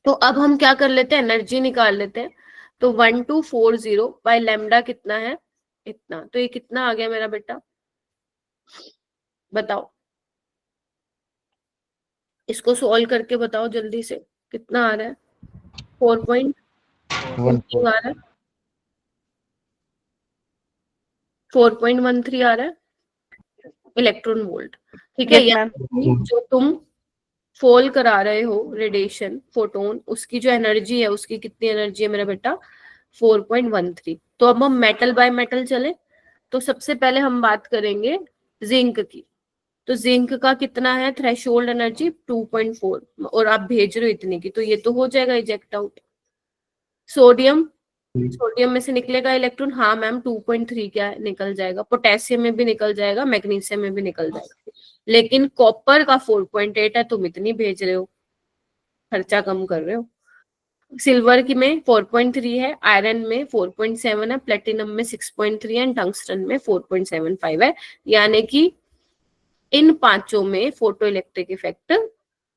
तो अब हम क्या कर लेते हैं, एनर्जी निकाल लेते हैं। तो 1240 बाय लैम्डा कितना है, इतना। तो ये कितना आ गया मेरा बेटा, बताओ, इसको सोल्व करके बताओ जल्दी से, कितना आ रहा है? 4.13 आ रहा है, 4.13 आ रहा है इलेक्ट्रॉन वोल्ट। ठीक है, यानी जो तुम फॉल करा रहे हो रेडिएशन फोटोन, उसकी जो एनर्जी है, उसकी कितनी एनर्जी है मेरा बेटा, 4.13। तो अब हम मेटल बाय मेटल चले, तो सबसे पहले हम बात करेंगे जिंक की। तो जिंक का कितना है थ्रेशोल्ड एनर्जी, 2.4, और आप भेज रहे हो इतनी की, तो ये तो हो जाएगा इजेक्ट आउट। सोडियम, सोडियम में से निकलेगा इलेक्ट्रॉन, हाँ मैम 2.3 क्या है, निकल जाएगा। पोटेशियम में भी निकल जाएगा, मैग्नीशियम में भी निकल जाएगा, लेकिन कॉपर का 4.8 है, तुम इतनी भेज रहे हो, खर्चा कम कर रहे हो। सिल्वर की में 4.3 है, आयरन में 4.7 है, प्लेटिनम में 6.3 है, टंगस्टन में 4.75 है। यानी कि इन पांचों में फोटो इलेक्ट्रिक इफेक्ट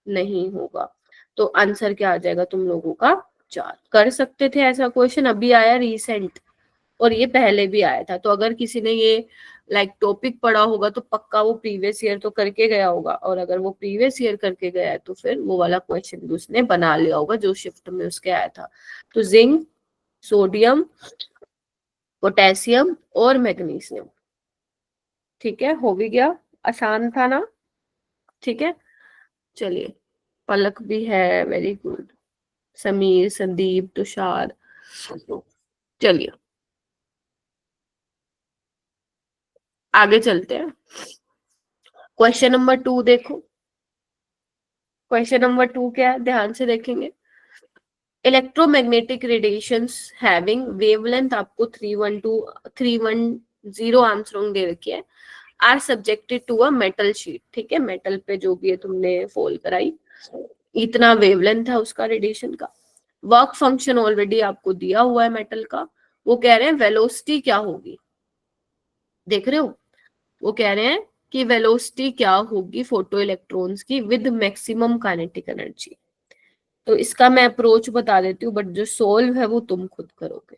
नहीं होगा। तो आंसर क्या आ जाएगा तुम लोगों का, 4। कर सकते थे ऐसा क्वेश्चन, अभी आया रिसेंट, और ये पहले भी आया था। तो अगर किसी ने ये टॉपिक पढ़ा होगा तो पक्का वो प्रीवियस ईयर तो करके गया होगा, और अगर वो प्रीवियस ईयर करके गया है तो फिर वो वाला क्वेश्चन भी उसने बना लिया होगा जो शिफ्ट में उसके आया था। तो जिंक, सोडियम, पोटेशियम और मैग्नीशियम। ठीक है, हो भी गया, आसान था ना? ठीक है, चलिए, पलक भी है, वेरी गुड, समीर, संदीप, तुषार। चलिए आगे चलते हैं। क्वेश्चन नंबर 2 देखो। क्वेश्चन नंबर 2 क्या है, ध्यान से देखेंगे। इलेक्ट्रोमैग्नेटिक रेडिएशंस हैविंग वेवलेंथ आपको 310 आर्मस्ट्रॉन्ग दे रखी है, are subjected to a metal sheet. ठीक है, मेटल पे जो भी है तुमने फोल्ड कराई, इतना वेवलेंथ है उसका रेडिएशन का। वर्क फंक्शन ऑलरेडी आपको दिया हुआ है मेटल का। वो कह रहे हैं वेलोसिटी क्या होगी, देख रहे हो? वो कह रहे हैं कि वेलोसिटी क्या होगी फोटो इलेक्ट्रॉन्स की विद मैक्सिमम काइनेटिक एनर्जी। तो इसका मैं अप्रोच बता देती हूँ, बट जो सोल्व है वो तुम खुद करोगे।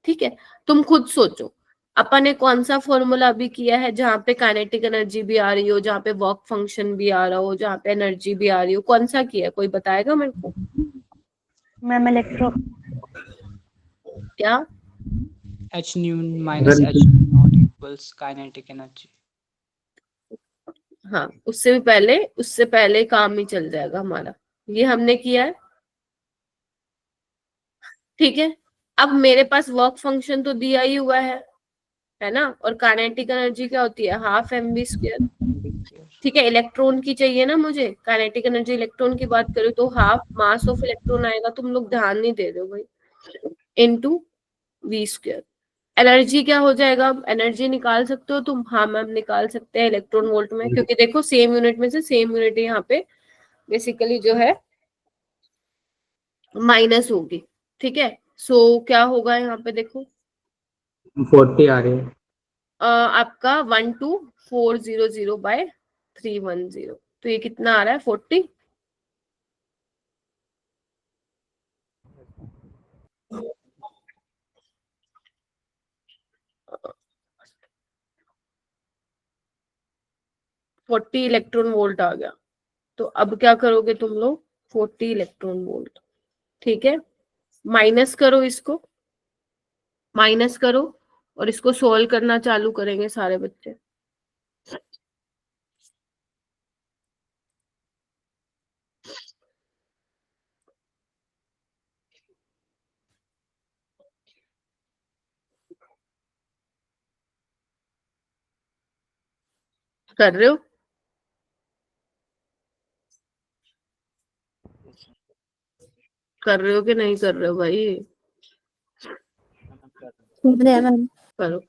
ठीक है, तुम खुद सोचो, अपन ने कौन सा फॉर्मूला अभी किया है जहां पे काइनेटिक एनर्जी भी आ रही हो, जहां पे वर्क फंक्शन भी आ रहा हो, जहां पे एनर्जी भी आ रही हो, कौन सा किया है? कोई बताएगा मेरे को? मैम इलेक्ट्रो क्या? h nu minus h naught equals kinetic energy. हाँ, उससे पहले काम ही चल जाएगा हमारा, ये हमने किया है। ठीक है, अब मेरे पास वर्क फंक्शन तो दिया ही हुआ है ना, और काइनेटिक एनर्जी क्या होती है, हाफ mv²। ठीक है, इलेक्ट्रॉन की चाहिए ना मुझे, काइनेटिक एनर्जी इलेक्ट्रॉन की बात करूँ तो हाफ मास ऑफ इलेक्ट्रॉन आएगा, तुम लोग ध्यान नहीं दे रहे हो भाई, इनटू v²। एनर्जी क्या हो जाएगा, एनर्जी निकाल सकते हो तुम? हाँ मैम निकाल सकते हैं इलेक्ट्रॉन वोल्ट में, क्योंकि देखो सेम यूनिट में से सेम यूनिट यहाँ पे बेसिकली जो है माइनस होगी। ठीक है, सो क्या होगा यहाँ पे देखो, 40 आ रही है। आपका 12400 बाय 310, तो ये कितना आ रहा है, 40। 40 इलेक्ट्रॉन वोल्ट आ गया। तो अब क्या करोगे तुम लोग, 40 इलेक्ट्रॉन वोल्ट, ठीक है। माइनस करो, इसको माइनस करो और इसको सोल्व करना चालू करेंगे सारे बच्चे। कर रहे हो, कर रहे हो कि नहीं कर रहे हो भाई? मैम करो।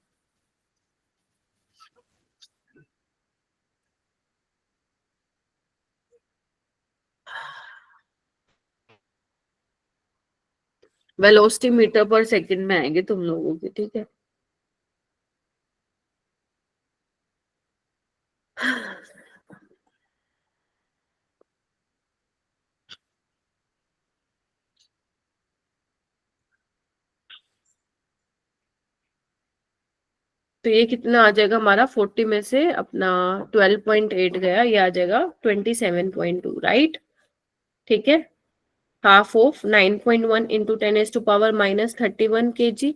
वेलोसिटी मीटर पर सेकंड में आएंगे तुम लोगों के, ठीक है। तो ये कितना आ जाएगा हमारा, 40 में से अपना 12.8 गया, ये आ जाएगा 27.2, राइट, ठीक है। Half of 9.1 into 10⁻⁻31 kg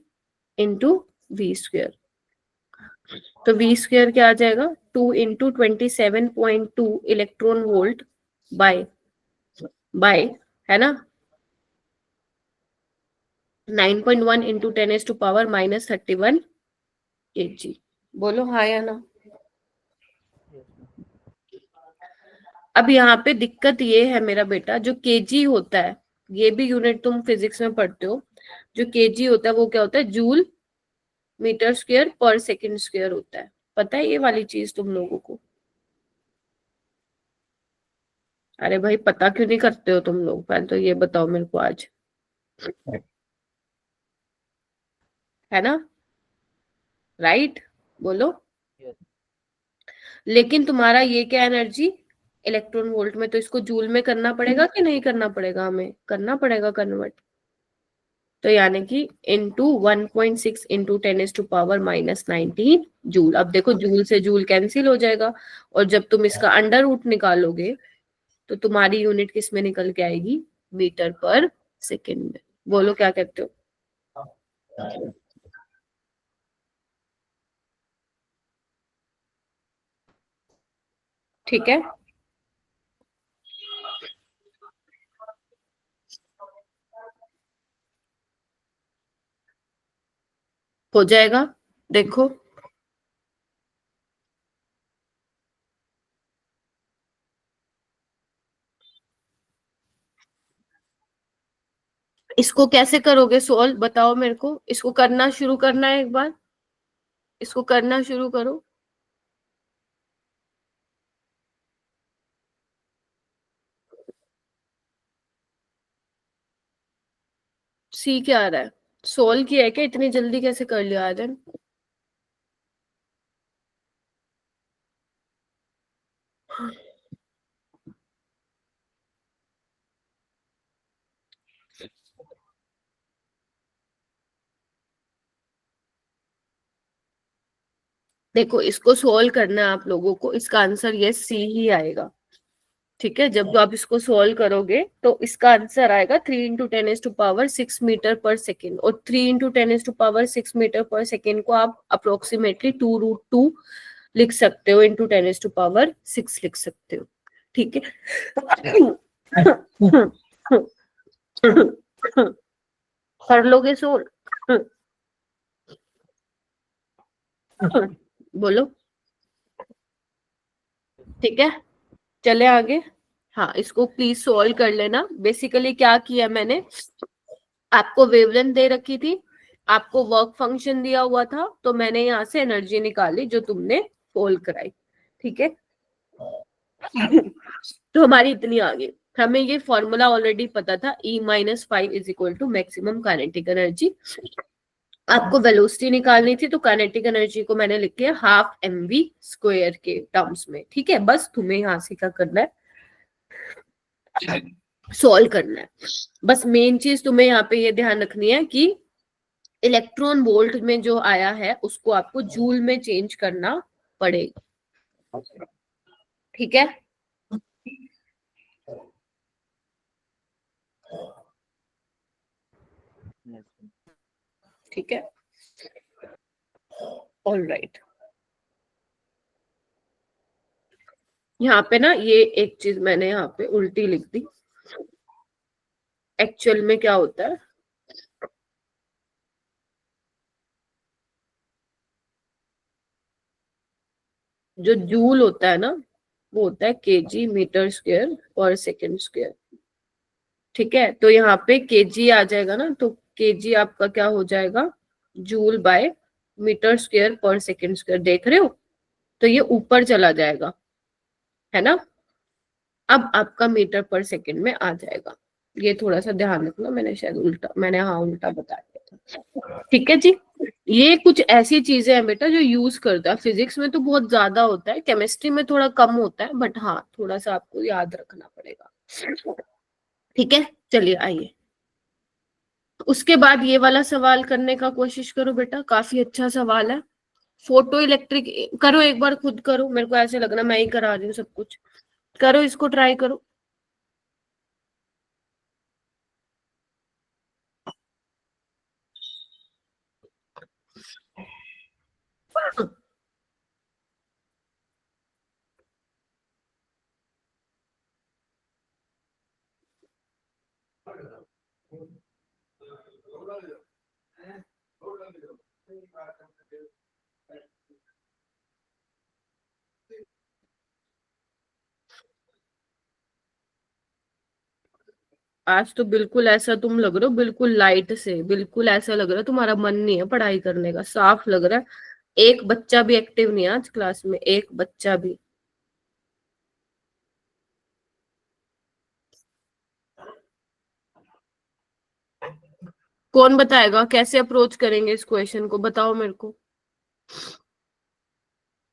into V square. तो वी स्क्वेयर क्या आ जाएगा, 2 इंटू 27.2 इलेक्ट्रॉन वोल्ट बाय है ना, 9.1 इंटू 10⁻⁻31 kg। बोलो हाँ या ना। अब यहाँ पे दिक्कत ये है मेरा बेटा, जो केजी होता है, ये भी यूनिट तुम फिजिक्स में पढ़ते हो, जो केजी होता है वो क्या होता है, जूल मीटर स्क्वायर पर सेकंड स्क्वायर होता है। पता है ये वाली चीज तुम लोगों को? अरे भाई पता क्यों नहीं करते हो तुम लोग, पहले तो ये बताओ मेरे को आज, है ना, राइट, बोलो। लेकिन तुम्हारा ये क्या एनर्जी, इलेक्ट्रॉन वोल्ट में, तो इसको जूल में करना पड़ेगा कि नहीं करना पड़ेगा, हमें करना पड़ेगा कन्वर्ट। तो यानी कि इंटू 1.6 इंटू 10⁻⁻19 जूल। अब देखो जूल से जूल कैंसिल हो जाएगा, और जब तुम इसका अंडर रूट निकालोगे तो तुम्हारी यूनिट किस में निकल के आएगी, मीटर पर सेकेंड में। बोलो क्या कहते हो? ठीक है, हो जाएगा, देखो। इसको कैसे करोगे सोल्व, बताओ मेरे को। इसको करना शुरू करना है, एक बार इसको करना शुरू करो। सी क्या आ रहा है, सोल्व किया है क्या, इतनी जल्दी कैसे कर लिया आदम? देखो इसको सोल्व करना है आप लोगों को, इसका आंसर ये सी ही आएगा, ठीक है। जब आप इसको सोल्व करोगे तो इसका आंसर आएगा 3 इंटू 10⁻6 मीटर पर सेकेंड, और 3 इंटू 10⁻6 मीटर पर सेकेंड को आप अप्रोक्सीमेटली 2√2 लिख सकते हो, इंटू 10⁻6 लिख सकते हो, ठीक है। कर लोगे सोल्व? बोलो, ठीक है, चले आगे। हाँ इसको प्लीज सोल्व कर लेना। बेसिकली क्या किया मैंने, आपको वेवलेंथ दे रखी थी, आपको वर्क फंक्शन दिया हुआ था, तो मैंने यहाँ से एनर्जी निकाली जो तुमने सोल्व कराई, ठीक है। तो हमारी इतनी आ गई। हमें ये फॉर्मूला ऑलरेडी पता था, E-5 is equal to maximum kinetic energy. आपको वेलोसिटी निकालनी थी, तो काइनेटिक एनर्जी को मैंने लिख लिया हाफ mv² के टर्म्स में, ठीक है। बस तुम्हें यहाँ से क्या करना है, सॉल्व करना है। बस मेन चीज तुम्हें यहाँ पे ये ध्यान रखनी है कि इलेक्ट्रॉन वोल्ट में जो आया है उसको आपको जूल में चेंज करना पड़ेगा, ठीक है, ठीक है, ऑल राइट। यहाँ पे ना ये एक चीज मैंने यहाँ पे उल्टी लिख दी। एक्चुअल में क्या होता है, जो जूल होता है ना वो होता है केजी मीटर स्क्वायर पर सेकंड स्क्वायर। ठीक है, तो यहाँ पे केजी आ जाएगा ना, तो केजी आपका क्या हो जाएगा, जूल बाय मीटर स्क्वायर पर सेकंड स्क्वायर। देख रहे हो, तो ये ऊपर चला जाएगा, है ना। अब आपका मीटर पर सेकंड में आ जाएगा। ये थोड़ा सा ध्यान रखना, मैंने शायद उल्टा, मैंने हाँ उल्टा बता दिया था। ठीक है जी, ये कुछ ऐसी चीजें हैं बेटा जो यूज करता है। फिजिक्स में तो बहुत ज्यादा होता है, केमिस्ट्री में थोड़ा कम होता है, बट हाँ थोड़ा सा आपको याद रखना पड़ेगा। ठीक है, चलिए आइए। उसके बाद ये वाला सवाल करने का कोशिश करो बेटा, काफी अच्छा सवाल है। फोटो इलेक्ट्रिक करो एक बार, खुद करो, मेरे को ऐसे लग रहा मैं ही करा रही हूँ सब कुछ। करो इसको, ट्राई करो। आज तो बिल्कुल ऐसा तुम लग रहे हो, बिल्कुल लाइट से, बिल्कुल ऐसा लग रहा है तुम्हारा मन नहीं है पढ़ाई करने का, साफ लग रहा है। एक बच्चा भी एक्टिव नहीं है आज क्लास में, एक बच्चा भी। कौन बताएगा कैसे अप्रोच करेंगे इस क्वेश्चन को, बताओ मेरे को।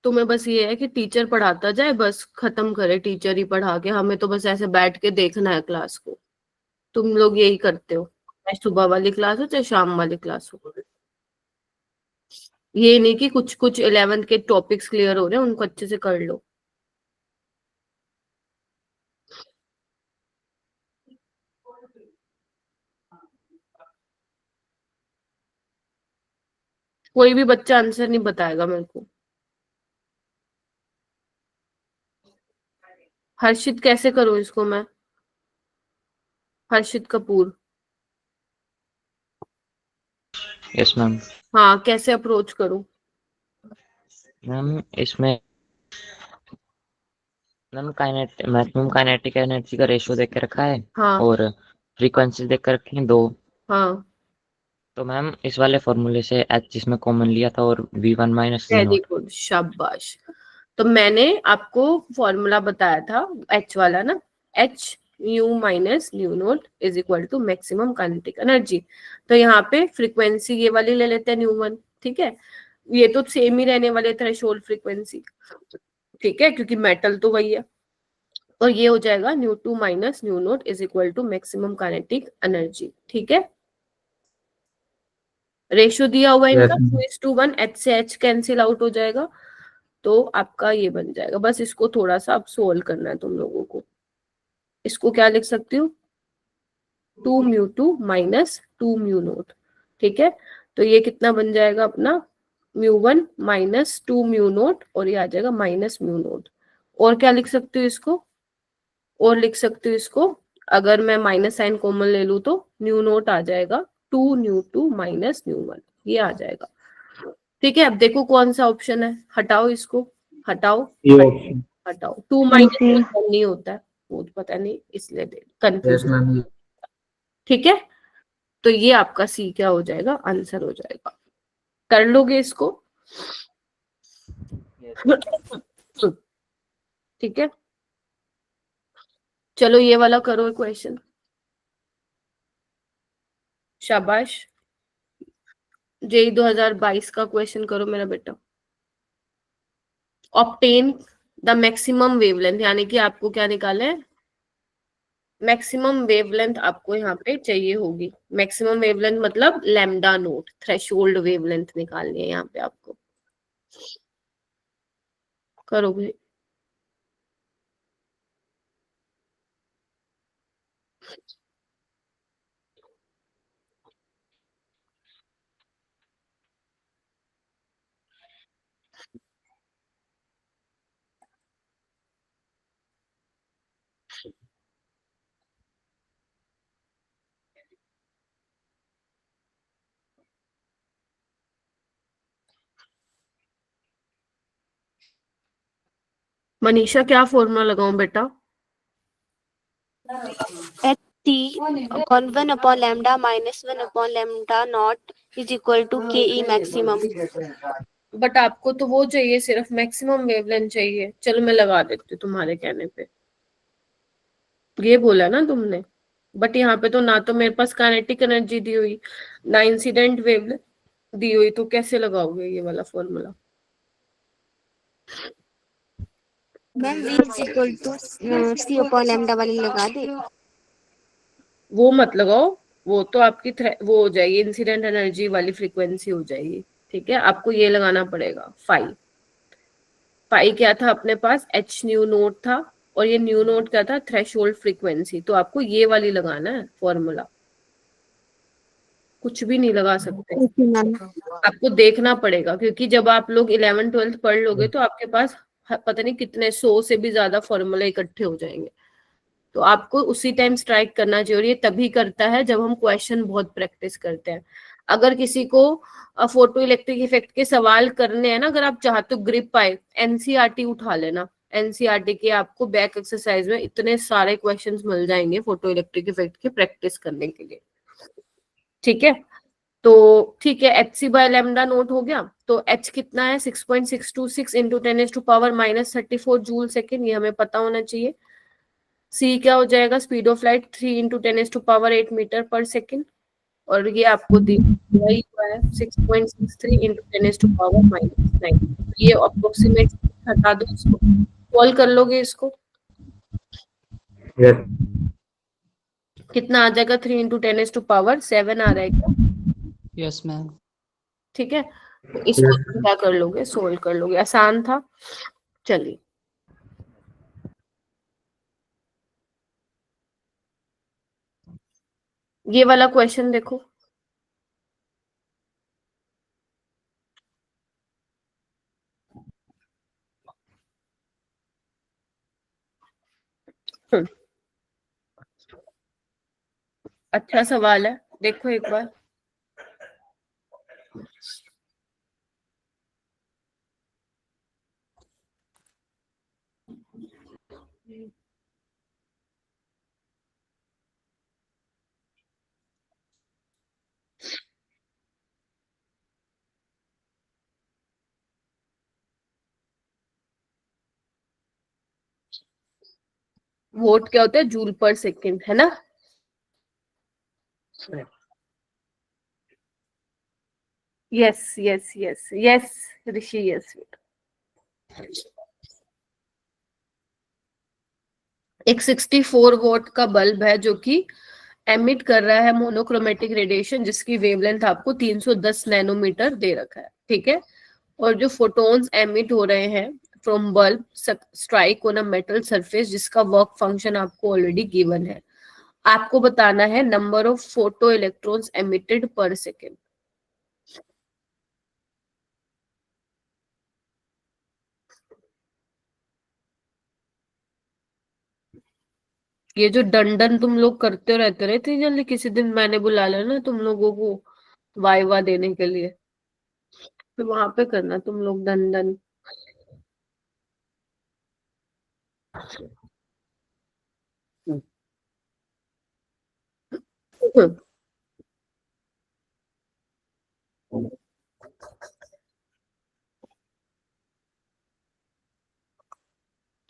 तुम्हें बस ये है कि टीचर पढ़ाता जाए, बस खत्म करे टीचर ही पढ़ा के, हमें तो बस ऐसे बैठ के देखना है क्लास को। तुम लोग यही करते हो, चाहे सुबह वाली क्लास हो चाहे शाम वाली क्लास हो। ये नहीं कि कुछ कुछ 11th के टॉपिक्स क्लियर हो रहे हैं उनको अच्छे से कर लो। कोई भी बच्चा आंसर नहीं बताएगा मेरे को। हर्षित कैसे करूं इसको मैं, हर्षित कपूर। Yes ma'am. हाँ, कैसे अप्रोच करूं। मैम इसमें मैम मैक्सिमम काइनेटिक एनर्जी का रेशियो देख के रखा है। हाँ और फ्रीक्वेंसी देख कर रखी है 2। हाँ, तो मैम इस वाले फॉर्मूले से एच जिसमें कॉमन लिया था और V1 minus V very not. Good, शाबाश। तो मैंने आपको फॉर्मूला बताया था एच वाला ना, H nu minus nu nought is equal to maximum kinetic energy. तो यहाँ पे फ्रीक्वेंसी ये वाली ले लेते हैं न्यू वन, ठीक है। ये तो सेम ही रहने वाले थ्रेशोल्ड फ्रीक्वेंसी, ठीक है, क्योंकि मेटल तो वही है। और ये हो जाएगा nu two minus nu nought is equal to maximum kinetic energy. ठीक है, रेशियो दिया हुआ है इनका 2:1, एच से एच कैंसिल आउट हो जाएगा, तो आपका ये बन जाएगा। बस इसको थोड़ा सा अब सोल्व करना है तुम लोगों को। इसको क्या लिख सकती हूँ, 2 μ2 माइनस 2 μ0। ठीक है, तो ये कितना बन जाएगा अपना, μ1 माइनस 2 μ0, और ये आ जाएगा माइनस μ0। और क्या लिख सकती हूँ इसको, और लिख सकती हूँ इसको, अगर मैं माइनस साइन कॉमन ले लूँ तो μ0 आ जाएगा 2 μ2 माइनस μ1, ये आ जाएगा। ठीक है, अब देखो कौन सा ऑप्शन है, हटाओ इसको, हटाओ, हटाओ। 2 माइनस सी। 1 नहीं होता है, वो तो पता नहीं इसलिए यस कंफ्यूज। मैम। ठीक है, तो ये आपका सी क्या हो जाएगा, आंसर हो जाएगा। कर लोगे इसको। ठीक है, चलो ये वाला करो क्वेश्चन, शाबाश। जेई 2022 का क्वेश्चन करो मेरा बेटा। ऑब्टेन द मैक्सिमम वेवलेंथ, यानी कि आपको क्या निकाले है, मैक्सिमम वेवलेंथ आपको यहाँ पे चाहिए होगी। मैक्सिमम वेवलेंथ मतलब लैम्डा नोट, थ्रेशोल्ड वेवलेंथ निकालनी है यहाँ पे आपको। करो भाई। मनीषा क्या फॉर्मूला लगाऊं बेटा? T upon 1 upon lambda minus 1 upon lambda naught is equal to KE maximum. But आपको तो वो चाहिए, सिर्फ मैक्सिमम वेवलेंथ चाहिए। चलो मैं लगा देती हूँ तुम्हारे कहने पे, ये बोला ना तुमने। बट यहाँ पे तो ना तो मेरे पास काइनेटिक एनर्जी दी हुई, ना इंसिडेंट वेवलेंथ दी हुई, तो कैसे लगाओगे ये वाला formula? Ma'am V is equal to C upon lambda वाली लगा दे। वो मत लगाओ, वो तो आपकी वो हो जाएगी, इंसिडेंट एनर्जी वाली फ्रीक्वेंसी हो जाएगी। ठीक है, आपको ये लगाना पड़ेगा फाई। फाई क्या था अपने पास? एच न्यू नोट था, और ये न्यू नोट क्या था? Threshold frequency. तो आपको ये वाली लगाना है फॉर्मूला, कुछ भी नहीं लगा सकते। आपको देखना पड़ेगा, क्योंकि जब आप लोग 11th-12th पढ़ लोगे तो आपके पास पता नहीं कितने 100 से भी ज्यादा फॉर्मूले इकट्ठे हो जाएंगे। तो आपको उसी टाइम स्ट्राइक करना चाहिए, और ये तभी करता है जब हम क्वेश्चन बहुत प्रैक्टिस करते हैं। अगर किसी को फोटो इलेक्ट्रिक इफेक्ट के सवाल करने हैं ना, अगर आप चाहते हो ग्रिप आए, एनसीईआरटी उठा लेना। एनसीईआरटी के आपको बैक एक्सरसाइज में इतने सारे क्वेश्चंस मिल जाएंगे फोटो इलेक्ट्रिक इफेक्ट के प्रैक्टिस करने के लिए। ठीक है, तो ठीक है, H C by lambda nought हो गया। तो एच कितना है? 6.626 इंटू 10⁻⁻34 जूल सेकेंड, ये हमें पता होना चाहिए। सी क्या हो जाएगा? Speed of light 3 into 10⁸8 metre पर सेकेंड, और ये आपको दिया ही हुआ है 6.63 इंटू 10⁻⁻9। ये अप्रोक्सीमेट हटा दो, इसको सॉल्व कर लोगे इसको, यस कितना आ जाएगा? 3 इंटू 10⁻7 आ रहा है क्या? Yes, ma'am. ठीक है, तो इसको क्या कर लोगे? सोल्व कर लोगे, आसान था। चलिए, ये वाला क्वेश्चन देखो। अच्छा सवाल है, देखो एक बार। वोट क्या होता है? जूल पर सेकंड, है ना? यस यस यस यस ऋषि, यस। एक 64 वोट का बल्ब है जो कि एमिट कर रहा है मोनोक्रोमेटिक रेडिएशन, जिसकी वेवलेंथ आपको 310 नैनोमीटर दे रखा है। ठीक है, और जो फोटॉन्स एमिट हो रहे हैं from bulb strike on a metal surface, जिसका वर्क फंक्शन आपको ऑलरेडी गिवन है। आपको बताना है number of photo electrons emitted पर सेकेंड। ये जो डंडन तुम लोग करते रहते रहे इतनी जल्दी, किसी दिन मैंने बुला लेना तुम लोगों को वाइवा देने के लिए, फिर वहां पे करना तुम लोग डंडन।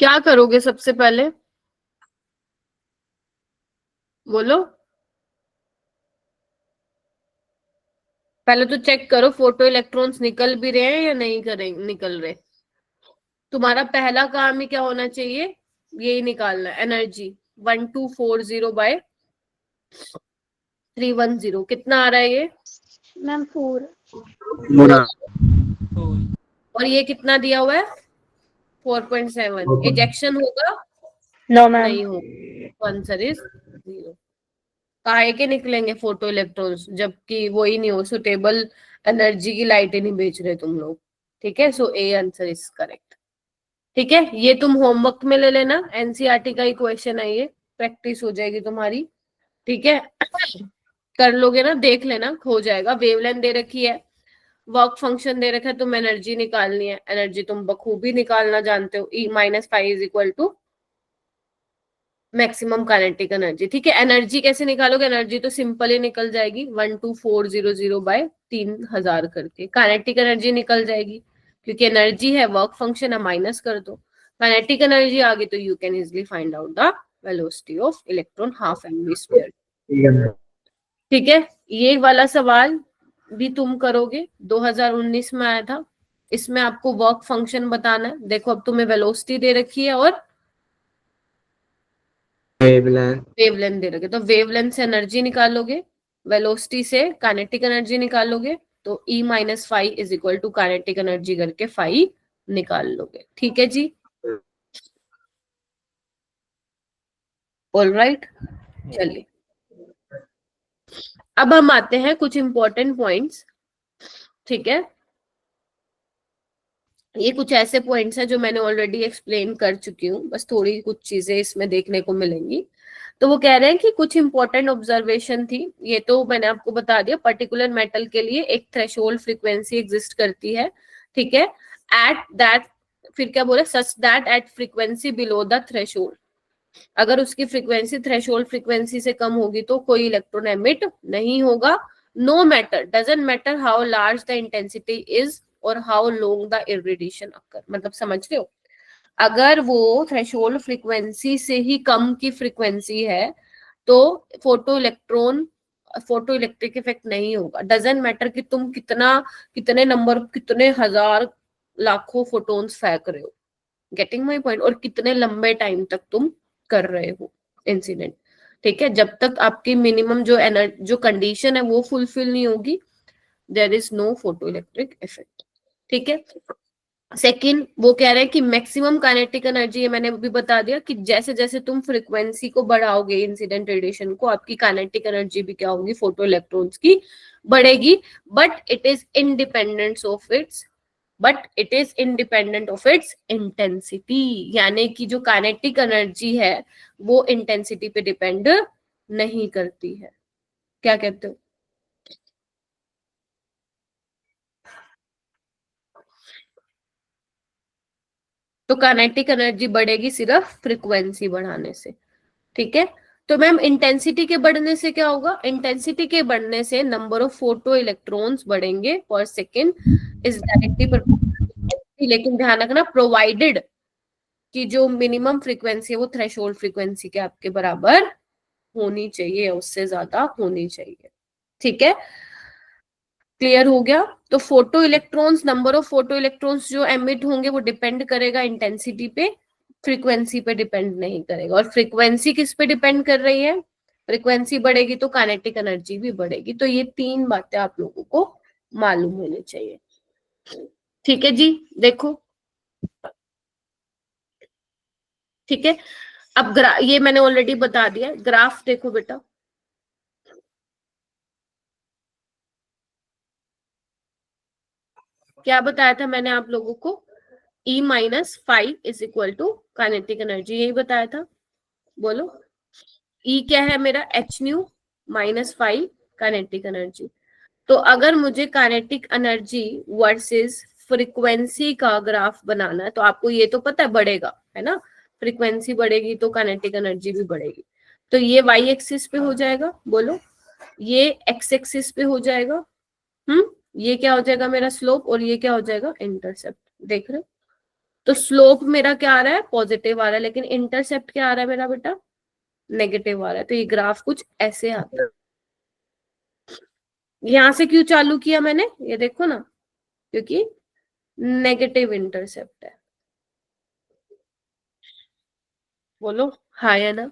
क्या करोगे सबसे पहले? बोलो। पहले तो चेक करो फोटो इलेक्ट्रॉन्स निकल भी रहे हैं या नहीं करें निकल रहे। तुम्हारा पहला काम ही क्या होना चाहिए? यही निकालना है एनर्जी। 1240 बाय 310, कितना आ रहा है ये? मैम 4। Oh, और ये कितना दिया हुआ है? 4.7। इजेक्शन होगा? No ma'am. नहीं होगा, आंसर इज 0। काहे के निकलेंगे फोटो इलेक्ट्रॉन्स, जबकि वो ही नहीं हो, सुटेबल एनर्जी की लाइटें नहीं बेच रहे तुम लोग। ठीक है, सो ए आंसर इज करेक्ट। ठीक है, ये तुम होमवर्क में ले लेना, एनसीईआरटी का ही क्वेश्चन है ये, प्रैक्टिस हो जाएगी तुम्हारी। ठीक है, कर लोगे ना, देख लेना, हो जाएगा। वेवलेंथ दे रखी है वर्क फंक्शन दे रखा है, तुम एनर्जी निकालनी है, एनर्जी तुम बखूबी निकालना जानते हो, E minus five is equal to maximum kinetic energy. ठीक है, एनर्जी कैसे निकालोगे? एनर्जी तो सिंपल ही निकल जाएगी 12400 बाय 3000 करके, काइनेटिक एनर्जी निकल जाएगी क्योंकि एनर्जी है, वर्क फंक्शन है, माइनस कर दो, काइनेटिक एनर्जी आ गई तो you can easily find out the velocity of electron, half mv square. ठीक है मैम। ठीक है, ये वाला सवाल भी तुम करोगे, 2019 में आया था। इसमें आपको वर्क फंक्शन बताना है। देखो अब तुम्हें वेलोसिटी दे रखी है और वेवलेंथ। वेवलेंथ दे रखे, तो वेवलेंथ से एनर्जी निकालोगे, वेलोसिटी से काइनेटिक एनर्जी निकालोगे, तो E minus five is equal to kinetic energy करके फाइव निकाल लोगे। ठीक है जी, ऑल राइट। चलिए अब हम आते हैं कुछ इंपॉर्टेंट पॉइंट्स। ठीक है, ये कुछ ऐसे पॉइंट्स हैं जो मैंने ऑलरेडी एक्सप्लेन कर चुकी हूँ, बस थोड़ी कुछ चीजें इसमें देखने को मिलेंगी। तो वो कह रहे हैं कि कुछ इंपॉर्टेंट ऑब्जर्वेशन थी, ये तो मैंने आपको बता दिया। पर्टिकुलर मेटल के लिए एक थ्रेशोल्ड फ्रीक्वेंसी एग्जिस्ट करती है। ठीक है, एट दैट, फिर क्या बोले, such that at frequency below the threshold, अगर उसकी फ्रीक्वेंसी थ्रेशोल्ड फ्रीक्वेंसी से कम होगी तो कोई इलेक्ट्रॉन एमिट नहीं होगा। No matter, doesn't matter how large the intensity is और how long the irradiation occur. मतलब समझ रहे हो, अगर वो थ्रेशोल्ड फ्रीक्वेंसी से ही कम की फ्रीक्वेंसी है तो फोटो इलेक्ट्रिक इफेक्ट नहीं होगा। डजंट मैटर कि तुम कितने नंबर, कितने हजार लाखों फोटोन्स फेंक रहे हो, गेटिंग माई पॉइंट, और कितने लंबे टाइम तक तुम कर रहे हो इंसिडेंट। ठीक है, जब तक आपकी मिनिमम जो कंडीशन है वो फुलफिल नहीं होगी, there is no photoelectric effect. ठीक है, सेकंड वो कह रहे हैं कि मैक्सिमम काइनेटिक एनर्जी, ये मैंने अभी बता दिया कि जैसे जैसे तुम फ्रीक्वेंसी को बढ़ाओगे इंसिडेंट रेडिएशन को, आपकी काइनेटिक एनर्जी भी क्या होगी, फोटो इलेक्ट्रॉन्स की बढ़ेगी। But it is independent of its intensity, यानी कि जो काइनेटिक एनर्जी है वो इंटेंसिटी पे डिपेंड नहीं करती है। क्या कहते हो? तो काइनेटिक एनर्जी बढ़ेगी सिर्फ फ्रीक्वेंसी बढ़ाने से। ठीक है, तो मैम इंटेंसिटी के बढ़ने से क्या होगा? इंटेंसिटी के बढ़ने से नंबर ऑफ फोटो इलेक्ट्रॉन्स बढ़ेंगे पर सेकेंड इज डायरेक्टली प्रोपोर्शनल, लेकिन ध्यान रखना प्रोवाइडेड कि जो मिनिमम फ्रीक्वेंसी है वो थ्रेशोल्ड फ्रीक्वेंसी के आपके बराबर होनी चाहिए, उससे ज्यादा होनी चाहिए। ठीक है, क्लियर हो गया? तो photo electrons, number of photo electrons जो एमिट होंगे वो डिपेंड करेगा इंटेंसिटी पे, फ्रीक्वेंसी पे डिपेंड नहीं करेगा। और फ्रीक्वेंसी किस पे डिपेंड कर रही है? फ्रीक्वेंसी बढ़ेगी तो काइनेटिक एनर्जी भी बढ़ेगी। तो ये तीन बातें आप लोगों को मालूम होनी चाहिए। ठीक है जी, देखो ठीक है, अब ये मैंने ऑलरेडी बता दिया, ग्राफ देखो बेटा। क्या बताया था मैंने आप लोगों को? E minus five is equal to kinetic energy, यही बताया था। बोलो, E क्या है मेरा? H nu minus five kinetic energy. तो अगर मुझे काइनेटिक एनर्जी वर्सेस फ्रीक्वेंसी का ग्राफ बनाना है तो आपको ये तो पता है बढ़ेगा, है ना? फ्रीक्वेंसी बढ़ेगी तो काइनेटिक एनर्जी भी बढ़ेगी। तो ये वाई एक्सिस पे हो जाएगा, बोलो, ये एक्स एक्सिस पे हो जाएगा, ये क्या हो जाएगा मेरा? स्लोप, और ये क्या हो जाएगा? इंटरसेप्ट। देख रहे हो? तो स्लोप मेरा क्या आ रहा है? पॉजिटिव आ रहा है, लेकिन इंटरसेप्ट क्या आ रहा है मेरा बेटा? नेगेटिव आ रहा है। तो ये ग्राफ कुछ ऐसे आता है। यहां से क्यों चालू किया मैंने? ये देखो ना, क्योंकि नेगेटिव इंटरसेप्ट है। बोलो हाँ या ना?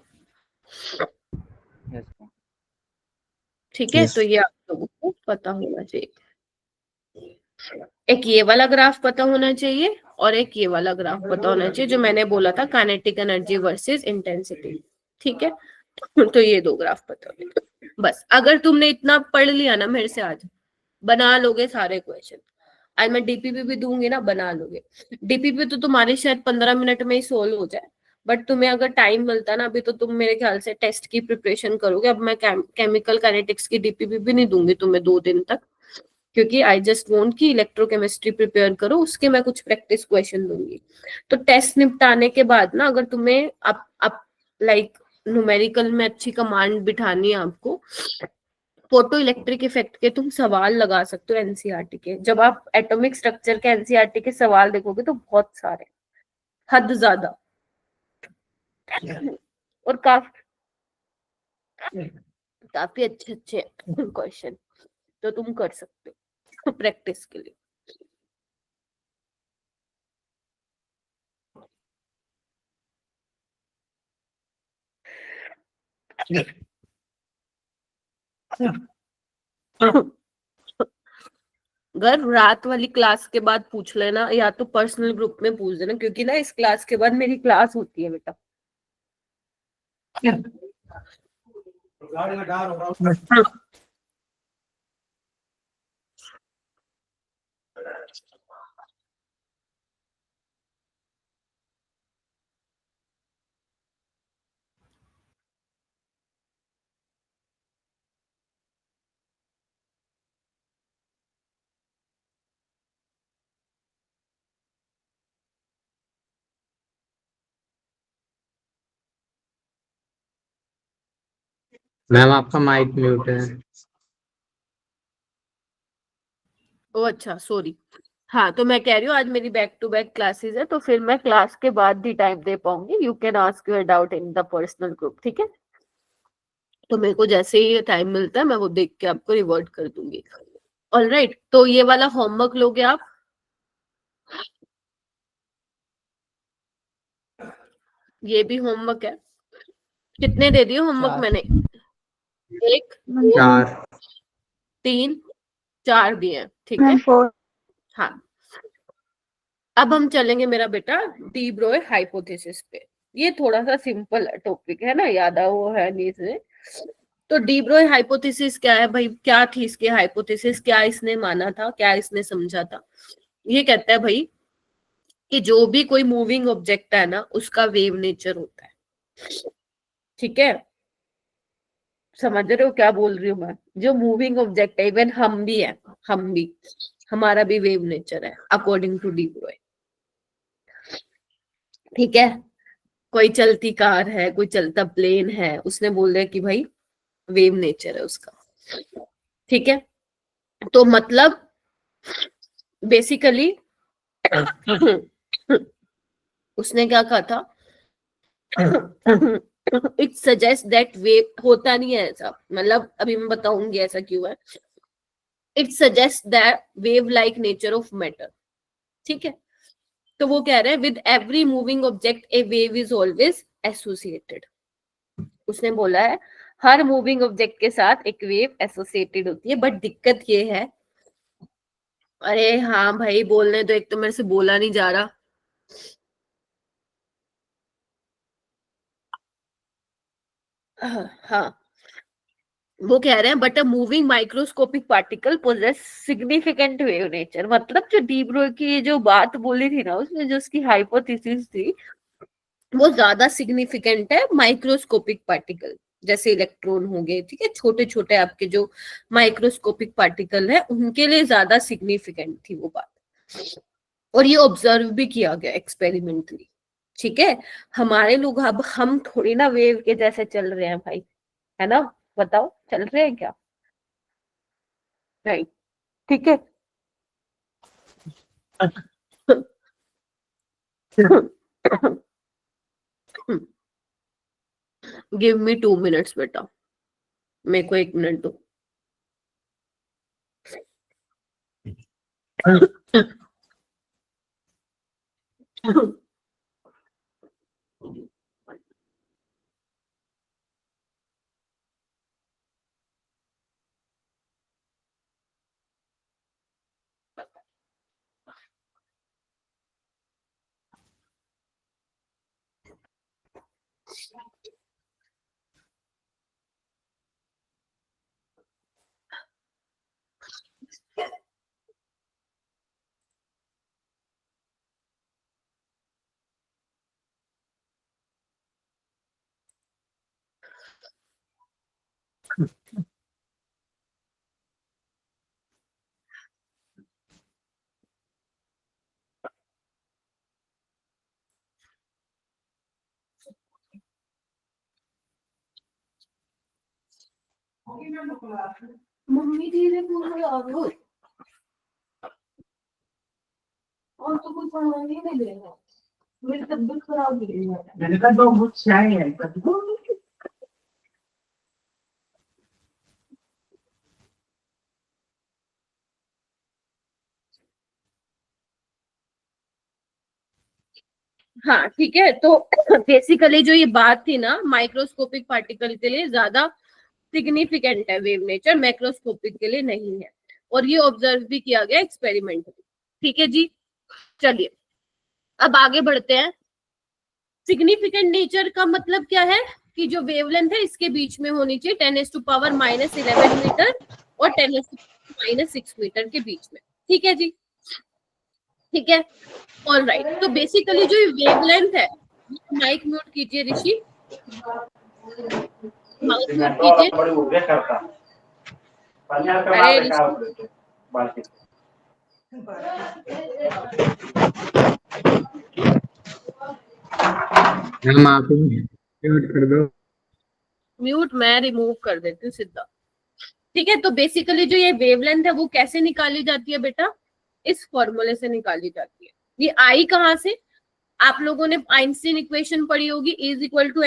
ठीक है, तो ये आप लोगों को पता होना चाहिए। एक ये वाला ग्राफ पता होना चाहिए और एक ये वाला ग्राफ पता होना चाहिए, जो मैंने बोला था काइनेटिक एनर्जी वर्सेस इंटेंसिटी। ठीक है, तो ये दो ग्राफ पता होंगे बस। अगर तुमने इतना पढ़ लिया ना मेरे से, आज बना लोगे सारे क्वेश्चन। आज मैं डीपीपी भी दूंगी ना, बना लोगे। डीपीपी तो तुम्हारे शायद 15 मिनट में ही सोल्व हो जाए, बट तुम्हें अगर टाइम मिलता ना, अभी तो तुम मेरे ख्याल से टेस्ट की प्रिपरेशन करोगे। अब मैं केमिकल काइनेटिक्स की डीपीपी भी नहीं दूंगी तुम्हें 2 दिन तक, क्योंकि आई जस्ट वांट कि इलेक्ट्रोकेमिस्ट्री प्रिपेयर करो, उसके मैं कुछ प्रैक्टिस क्वेश्चन दूंगी। तो टेस्ट निपटाने के बाद ना, अगर तुम्हें अप लाइक न्यूमेरिकल में अच्छी कमांड बिठानी है आपको, फोटो इलेक्ट्रिक इफेक्ट के तुम सवाल लगा सकते हो एनसीईआरटी के। जब आप एटॉमिक स्ट्रक्चर के एनसीईआरटी के सवाल देखोगे तो बहुत सारे, हद ज्यादा, और काफी अच्छे अच्छे क्वेश्चन, तो तुम कर सकते हो प्रैक्टिस के लिए। अगर रात वाली क्लास के बाद पूछ लेना, या तो पर्सनल ग्रुप में पूछ देना, क्योंकि ना इस क्लास के बाद मेरी क्लास होती है बेटा। मैम आपका माइक म्यूट है। ओ अच्छा, सॉरी। हाँ, तो मैं कह रही हूँ आज मेरी बैक टू बैक क्लासेस है, तो फिर मैं क्लास के बाद ही टाइम दे पाऊंगी। You can ask your doubt in the personal group, ठीक है? तो मेरे को जैसे ही टाइम मिलता है मैं वो देख के आपको रिवर्ट कर दूंगी। ऑलराइट, तो ये वाला होमवर्क लोगे आप? ये भी होमवर्क है। कितने दे दिए होमवर्क 4 मैंने? 1 2 4 3 4 दिए हैं, ठीक है? मैम 4। हाँ, अब हम चलेंगे मेरा बेटा डी ब्रोय हाइपोथेसिस पे। ये थोड़ा सा सिंपल टॉपिक है ना, याद वो है नहीं इसमें। तो डी ब्रोय हाइपोथेसिस क्या है भाई? क्या थी इसकी हाइपोथेसिस? क्या इसने माना था, क्या इसने समझा था? ये कहता है भाई कि जो भी कोई मूविंग ऑब्जेक्ट है ना, उसका वेव नेचर होता है, ठीक है? समझ रहे हो क्या बोल रही हूँ मैं? जो मूविंग ऑब्जेक्ट है, इवन हम भी है, हम भी, हमारा भी वेव नेचर है अकॉर्डिंग टू डी ब्रोय, ठीक है? कोई चलती कार है, कोई चलता प्लेन है, उसने बोल दिया कि भाई वेव नेचर है उसका, ठीक है? तो मतलब बेसिकली उसने क्या कहा था? इट सजेस्ट दैट वेव, होता नहीं है ऐसा, मतलब अभी मैं बताऊंगी ऐसा क्यों है। It suggest that wave like nature of matter, ठीक है? तो वो कह रहे हैं with every moving object A wave is always associated. उसने बोला है हर मूविंग ऑब्जेक्ट के साथ एक वेव एसोसिएटेड होती है, बट दिक्कत ये है, अरे हाँ भाई बोलने तो, एक तो मेरे से बोला नहीं जा रहा। हाँ, वो कह रहे हैं but a moving microscopic particle possess significant wave nature. मतलब जो डी ब्रोई की ये जो बात बोली थी ना, उसमें जो उसकी हाइपोथेसिस थी, वो ज्यादा सिग्निफिकेंट है माइक्रोस्कोपिक पार्टिकल, जैसे इलेक्ट्रॉन हो गए, ठीक है? छोटे छोटे आपके जो माइक्रोस्कोपिक पार्टिकल है, उनके लिए ज्यादा सिग्निफिकेंट थी वो बात। और ये ऑब्जर्व भी किया गया एक्सपेरिमेंटली, ठीक है? हमारे लोग, अब हम थोड़ी ना वेव के जैसे चल रहे हैं भाई, है ना? बताओ, चल रहे हैं क्या? नहीं, ठीक है? गिव मी 2 मिनट्स बेटा, मेरे को 1 मिनट दो। मम्मी धीरे बोलो यार, और तो कुछ पढ़ा नहीं मिलेगा, मेरी तबीयत खराब हो रही है। मैंने कहा तो कुछ चाहिए हाँ ठीक है। तो बेसिकली जो ये बात थी ना, माइक्रोस्कोपिक पार्टिकल के लिए ज्यादा सिग्निफिकेंट है वेव नेचर, मैक्रोस्कोपिक के लिए नहीं है, और ये ऑब्जर्व भी किया गया एक्सपेरिमेंटली। ठीक है जी, चलिए अब आगे बढ़ते हैं। सिग्निफिकेंट नेचर का मतलब क्या है कि जो वेवलेंथ है इसके बीच में होनी चाहिए 10⁻⁻11 मीटर और 10⁻⁻6 मीटर के बीच में। ठीक है जी, ठीक है, ऑल राइट। तो बेसिकली जो वेवलेंथ है, माइक म्यूट कीजिए ऋषि, माइक म्यूट कीजिए। अरे ऋषि, मैम आप म्यूट कर दो। म्यूट मैं रिमूव कर देती हूँ सीधा। ठीक है, तो बेसिकली जो ये वेवलेंथ है वो कैसे निकाली जाती है बेटा, इस फॉर्मूले से निकाली जाती है। ये आई कहाँ से, आप लोगों ने आइंस्टीन इक्वेशन पढ़ी होगी, E =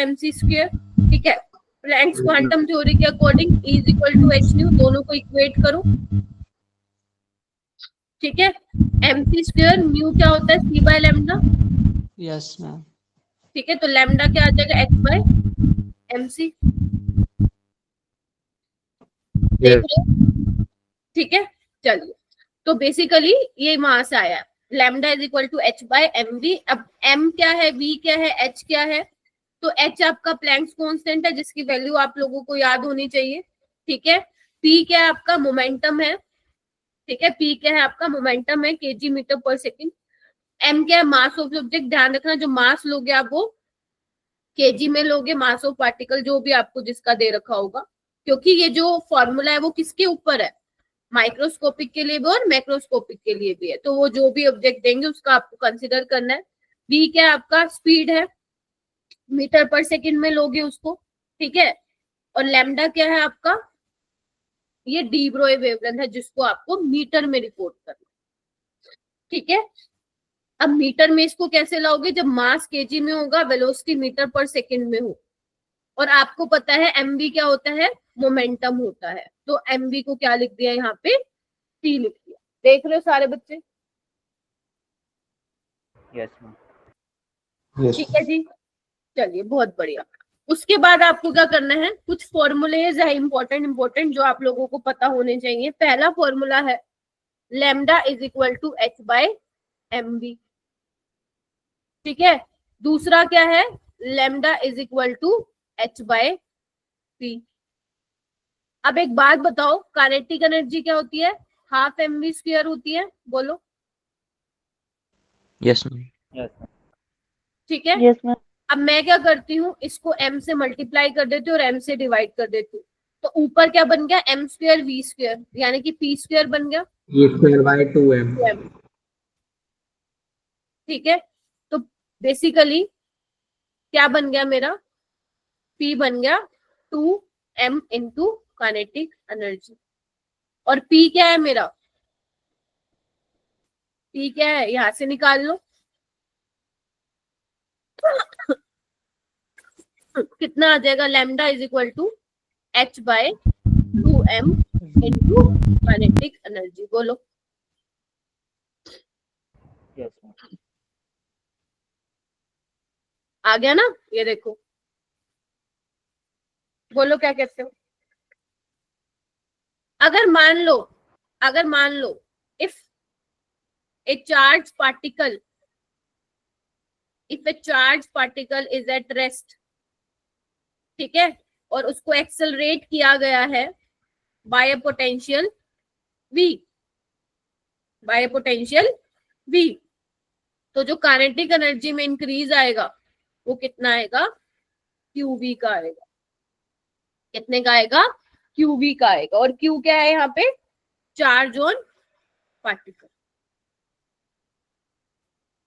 mc²। ठीक है, प्लैंक्स क्वांटम थ्योरी के अकॉर्डिंग E = h न्यू, दोनों को इक्वेट करो। ठीक है, mc², न्यू क्या होता है, c/λ। Yes, ma'am. ठीक है, तो लैम्डा क्या आ जाएगा, h/mc। देख लो, ठीक है, चलिए। तो बेसिकली ये वहां से आया, लैम्डा = h/mv। अब m क्या है, v क्या है, h क्या है, तो h आपका प्लैंक्स कांस्टेंट है जिसकी वैल्यू आप लोगों को याद होनी चाहिए। ठीक है, p क्या है आपका, मोमेंटम है। ठीक है, p क्या है आपका, मोमेंटम है, kg/s। m क्या है, मास ऑफ ऑब्जेक्ट। ध्यान रखना जो मास लोगे आप वो केजी में लोगे, मास ऑफ पार्टिकल जो भी आपको जिसका दे रखा होगा, क्योंकि ये जो फॉर्मूला है वो किसके ऊपर है, माइक्रोस्कोपिक के लिए भी और मैक्रोस्कोपिक के लिए भी है। तो वो जो भी ऑब्जेक्ट देंगे उसका आपको कंसिडर करना है। v क्या है आपका, स्पीड है, मीटर/सेकंड में लोगे उसको। ठीक है, और लैम्डा क्या है आपका, ये डी ब्रोई वेवलेंथ है जिसको आपको मीटर में रिपोर्ट करना। ठीक है, अब मीटर में इसको कैसे लाओगे, जब मास केजी में होगा, वेलोसिटी मीटर/सेकंड में हो, और आपको पता है mv क्या होता है, मोमेंटम होता है। तो mv को क्या लिख दिया यहाँ पे, c लिख दिया। देख रहे हो सारे बच्चे, Yes, ma'am. ठीक है जी, चलिए बहुत बढ़िया। उसके बाद आपको क्या करना है, कुछ फॉर्मूलेज है इंपॉर्टेंट जो आप लोगों को पता होने चाहिए। पहला फॉर्मूला है लैम्डा = h/mv। ठीक है, दूसरा क्या है, लैम्डा = h/p। अब एक बात बताओ, काइनेटिक एनर्जी क्या होती है, ½ mv² होती है, बोलो। Yes, ma'am. ठीक है, यस मैम। अब मैं क्या करती हूँ, इसको m से मल्टीप्लाई कर देती हूँ और m से डिवाइड कर देती हूँ, तो ऊपर क्या बन गया, m² v², यानी कि p² बन गया E²/2m। 2m। ठीक है, तो बेसिकली क्या बन गया मेरा, p बन गया 2m इंटू काइनेटिक एनर्जी। और p क्या है मेरा, p क्या है, यहां से निकाल लो। कितना आ जाएगा, lambda = h/2m into kinetic energy, बोलो। Yes, ma'am. आ गया ना, ये देखो, बोलो क्या कहते हो। अगर मान लो if a charged particle is at rest, ठीक है, और उसको एक्सेलरेट किया गया है बाय अ पोटेंशियल v, तो जो काइनेटिक एनर्जी में इंक्रीज आएगा वो कितना आएगा, qv का आएगा। कितने का आएगा, qv का आएगा। और q क्या है यहाँ पे, चार्ज ऑन पार्टिकल।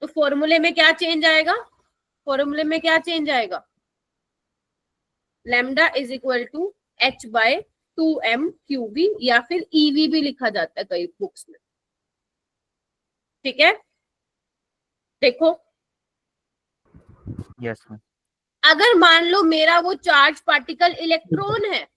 तो फॉर्मूले में क्या चेंज आएगा, लैम्डा = h/2 2m-QV या फिर EV भी लिखा जाता है कई बुक्स में। ठीक है, देखो यस मैम। अगर मान लो मेरा वो चार्ज पार्टिकल इलेक्ट्रॉन है,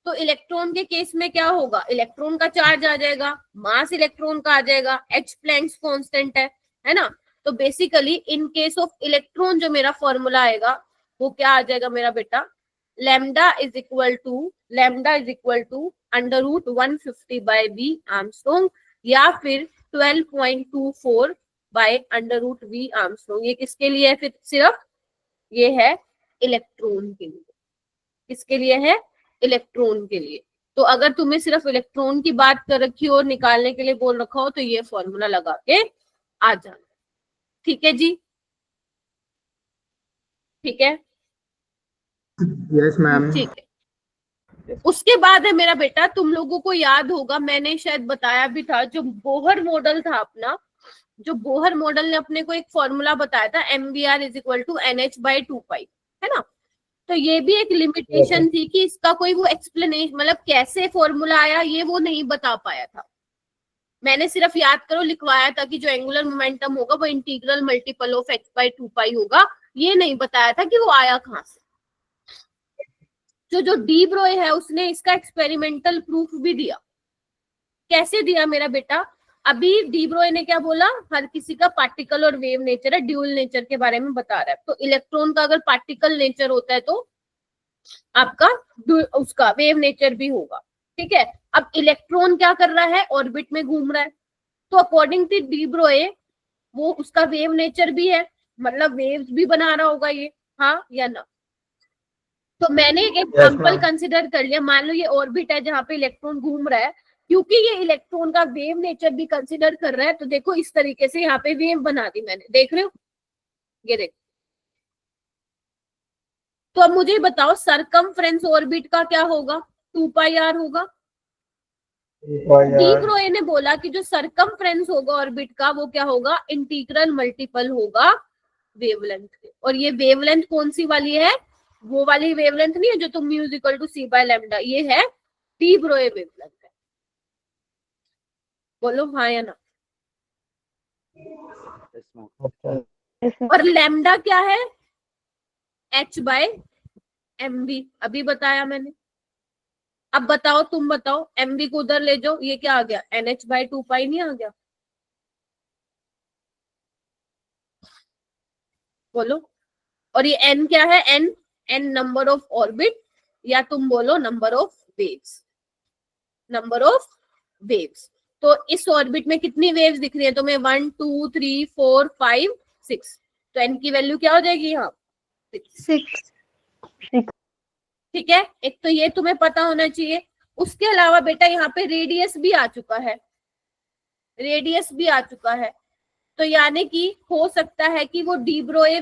तो इलेक्ट्रॉन के केस में क्या होगा, इलेक्ट्रॉन का चार्ज आ जाएगा, मास इलेक्ट्रॉन का आ जाएगा, h प्लैंक्स कांस्टेंट है ना। तो basically in case of electron जो मेरा फॉर्मूला आएगा वो क्या आ जाएगा मेरा बेटा, lambda is equal to under root 150 by V angstrom या फिर 12.24 by under root V angstrom. ये किसके लिए है फिर, सिर्फ ये है इलेक्ट्रॉन के लिए। किसके लिए है, इलेक्ट्रॉन के लिए। तो अगर तुम्हें सिर्फ इलेक्ट्रॉन की बात कर रखी हो और निकालने के लिए बोल रखा हो तो ये फॉर्मूला लगा के आ जाना। ठीक है जी, ठीक है, यस मैम। ठीक है। उसके बाद है मेरा बेटा, तुम लोगों को याद होगा मैंने शायद बताया भी था, जो बोहर मॉडल था अपना, जो बोहर मॉडल ने अपने को एक फॉर्मूला बताया था MVR is equal to NH/2π, है ना। तो ये भी एक लिमिटेशन थी कि इसका कोई वो एक्सप्लेनेशन, मतलब कैसे फॉर्मूला आया ये वो नहीं बता पाया था। मैंने सिर्फ याद करो लिखवाया था कि जो एंगुलर मोमेंटम होगा वो इंटीग्रल मल्टीपल ऑफ h/2π होगा, ये नहीं बताया था कि वो आया कहाँ से। जो डी ब्रोय है उसने इसका एक्सपेरिमेंटल प्रूफ भी दिया। कैसे दिया मेरा बेटा, अभी डी ब्रोय ने क्या बोला, हर किसी का पार्टिकल और वेव नेचर है, ड्यूल नेचर के बारे में बता रहा है। तो इलेक्ट्रॉन का अगर पार्टिकल नेचर होता है तो आपका उसका वेव नेचर भी होगा। ठीक है, अब इलेक्ट्रॉन क्या कर रहा है, ऑर्बिट में घूम रहा है, तो अकॉर्डिंग टू डी ब्रोय वो उसका वेव नेचर भी है, मतलब वेव्स भी बना रहा होगा ये, हाँ या ना। तो मैंने एक एग्जांपल कंसिडर कर लिया, मान लो ये ऑर्बिट है जहाँ पे इलेक्ट्रॉन घूम रहा है, क्योंकि ये इलेक्ट्रॉन का वेव नेचर भी कंसिडर कर रहा है, तो देखो इस तरीके से यहाँ पे वेव बना दी मैंने, देख रहे हो, ये देखो। तो अब मुझे बताओ सरकमफ्रेंस ऑर्बिट का क्या होगा, 2πr होगा। डी ब्रोय ने बोला कि जो सरकमफ्रेंस होगा ऑर्बिट का वो क्या होगा, इंटीग्रल मल्टीपल होगा वेवलेंथ के। और ये वेवलेंथ कौन सी वाली है, वो वाली वेवलेंथ नहीं है जो तुम म्यू इक्वल टू c/λ, ये है डी ब्रोय वेवलेंथ है। बोलो हाँ या ना। और लैम्डा क्या है, h/mv, अभी बताया मैंने। अब बताओ, तुम बताओ, mv को उधर ले जाओ, ये क्या आ गया, NH/2π नहीं आ गया, बोलो। और ये n क्या है, n नंबर ऑफ ऑर्बिट, या तुम बोलो number of waves, number of waves. तो इस ऑर्बिट में कितनी वेव्स दिख रही है तुम्हें, 1 2 3 4 5 6, तो n की वैल्यू क्या हो जाएगी यहाँ 6। ठीक है, एक तो ये तुम्हें पता होना चाहिए। उसके अलावा बेटा यहाँ पे रेडियस भी आ चुका है, रेडियस भी आ चुका है, तो यानी कि हो सकता है कि वो डी ब्रोय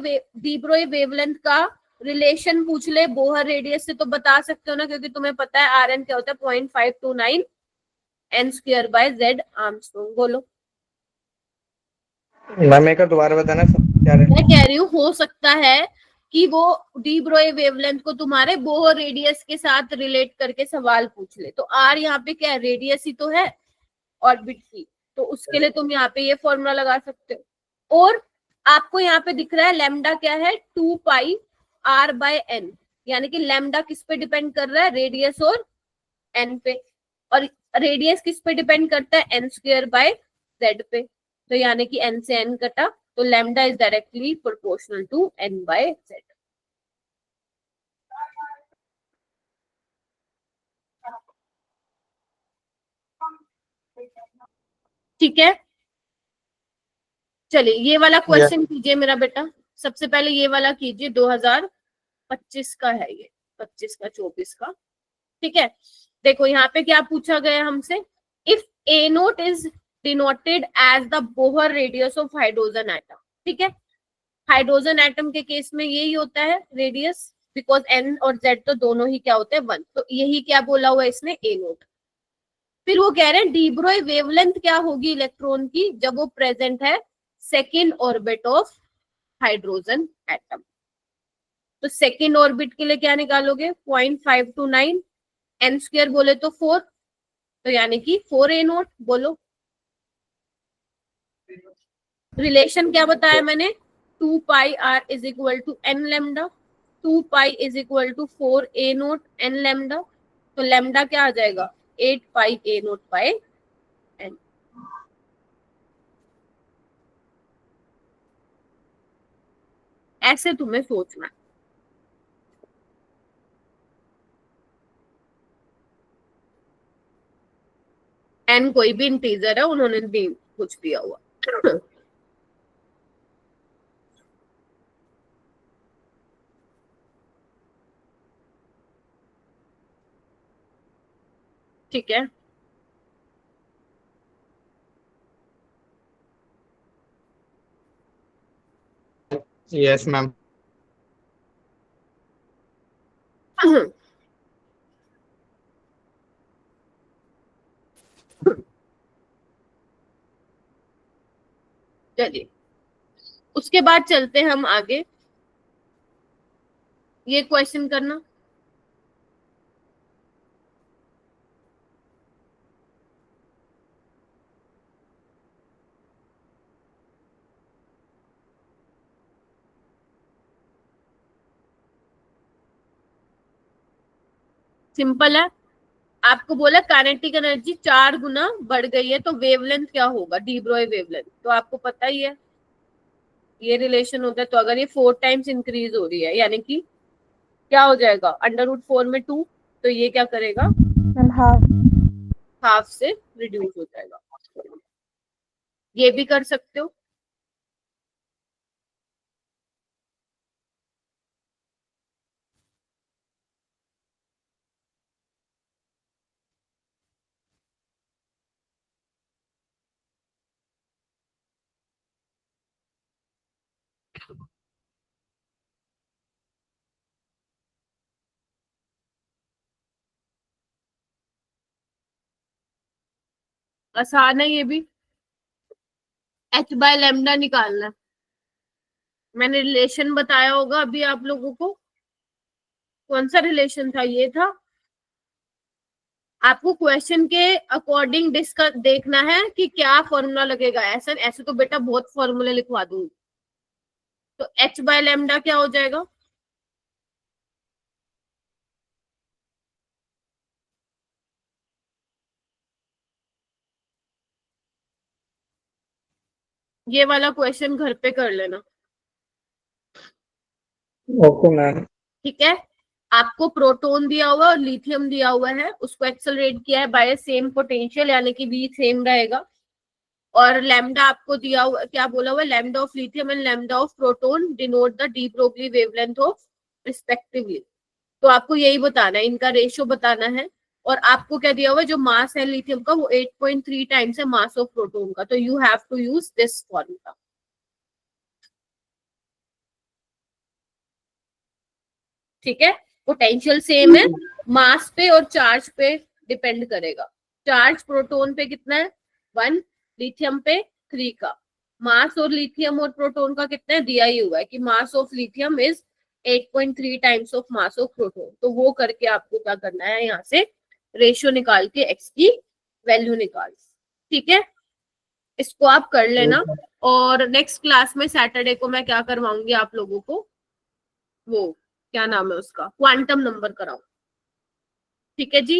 वेवलेंथ का रिलेशन पूछ ले बोहर रेडियस से, तो बता सकते हो ना, क्योंकि तुम्हें पता है Rn क्या होता है, 0.529 n²/z आर्मस्ट्रॉन्ग। बोलो मैम एक दोबारा बताना क्या है? मैं कह रही हूँ हो सकता है कि वो डी ब्रोय वेवलेंथ को तुम्हारे बोहर रेडियस के साथ रिलेट करके सवाल पूछ ले। तो आर यहाँ पे क्या है, रेडियस ही तो है ऑर्बिट की, तो उसके लिए तुम यहाँ पे ये फॉर्मूला लगा सकते हो। और आपको यहाँ पे दिख रहा है लैम्डा क्या है, 2πr/n, यानी कि लैम्डा किस पे डिपेंड कर रहा है, रेडियस और n पे, और रेडियस किस पे डिपेंड करता है, n²/z पे। तो यानी कि n से n कटा, तो lambda is directly proportional to n/z। ठीक है, चलिए ये वाला क्वेश्चन कीजिए मेरा बेटा। सबसे पहले ये वाला कीजिए, 2025 का है ये, 25 का 24 का। ठीक है, देखो यहाँ पे क्या पूछा गया हमसे, if A0 is denoted as the Bohr radius of hydrogen atom. ठीक है, हाइड्रोजन एटम के केस में यही होता है रेडियस, बिकॉज n और z तो दोनों ही क्या होते हैं 1, तो यही क्या बोला हुआ है इसने, A0। फिर वो कह रहे हैं डी ब्रोय वेवलेंथ क्या होगी इलेक्ट्रॉन की जब वो प्रेजेंट है second orbit of hydrogen atom. तो सेकेंड ऑर्बिट के लिए क्या निकालोगे 0.529, n स्क्वायर बोले तो 4, तो यानी कि 4a0 बोलो। रिलेशन क्या बताया मैंने 2 pi r is equal to n lambda, 2 pi is equal to 4a0 n लैम्डा, तो लैम्डा क्या आ जाएगा 8 पाई a0 बाय n। ऐसे तुम्हें सोचना है। n कोई भी इंटीजर है, उन्होंने भी कुछ दिया हुआ। ठीक है, यस मैम। चलिए उसके बाद चलते हैं हम आगे। ये क्वेश्चन करना, सिंपल है। आपको बोला काइनेटिक एनर्जी 4 गुना बढ़ गई है, तो वेवलेंथ क्या होगा डी ब्रोई वेवलेंथ, तो आपको पता ही है ये रिलेशन होता है। तो अगर ये 4 टाइम्स इंक्रीज हो रही है यानी कि क्या हो जाएगा √4 में 2, तो ये क्या करेगा मैम हाफ। हाफ से रिड्यूस हो जाएगा। ये भी कर सकते हो। आसान है ये भी, h बाय लैम्डा निकालना है। मैंने रिलेशन बताया होगा अभी आप लोगों को, कौन सा रिलेशन था, ये था। आपको क्वेश्चन के अकॉर्डिंग डिस्कस देखना है कि क्या फॉर्मूला लगेगा। ऐसा ऐसे तो बेटा बहुत फॉर्मूले लिखवा दूंगी। तो h बाय लैम्डा क्या हो जाएगा, ये वाला क्वेश्चन घर पे कर लेना। Okay ma'am. ठीक है, आपको प्रोटॉन दिया हुआ और लिथियम दिया हुआ है, उसको एक्सेलरेट किया है बाय सेम पोटेंशियल, यानी कि v सेम रहेगा। और लैम्डा आपको दिया हुआ, क्या बोला हुआ, lambda of lithium and lambda of proton denote the de Broglie wavelength of respectively. तो आपको यही बताना है, इनका रेशियो बताना है। और आपको क्या दिया हुआ है, जो मास है लिथियम का वो 8.3 टाइम्स है मास ऑफ प्रोटॉन का, तो you have to use this formula. ठीक है, पोटेंशियल सेम है, मास पे और चार्ज पे डिपेंड करेगा। चार्ज प्रोटॉन पे कितना है 1, लिथियम पे 3 का। मास और लिथियम और प्रोटॉन का कितना है दिया ही हुआ है कि mass of lithium is 8.3 times of mass of proton. तो वो करके आपको क्या करना है, यहाँ से रेशियो निकाल के एक्स की वैल्यू निकाल। ठीक है, इसको आप कर लेना। और नेक्स्ट क्लास में सैटरडे को मैं क्या करवाऊंगी आप लोगों को, वो क्या नाम है उसका, क्वांटम नंबर कराऊं। ठीक है जी।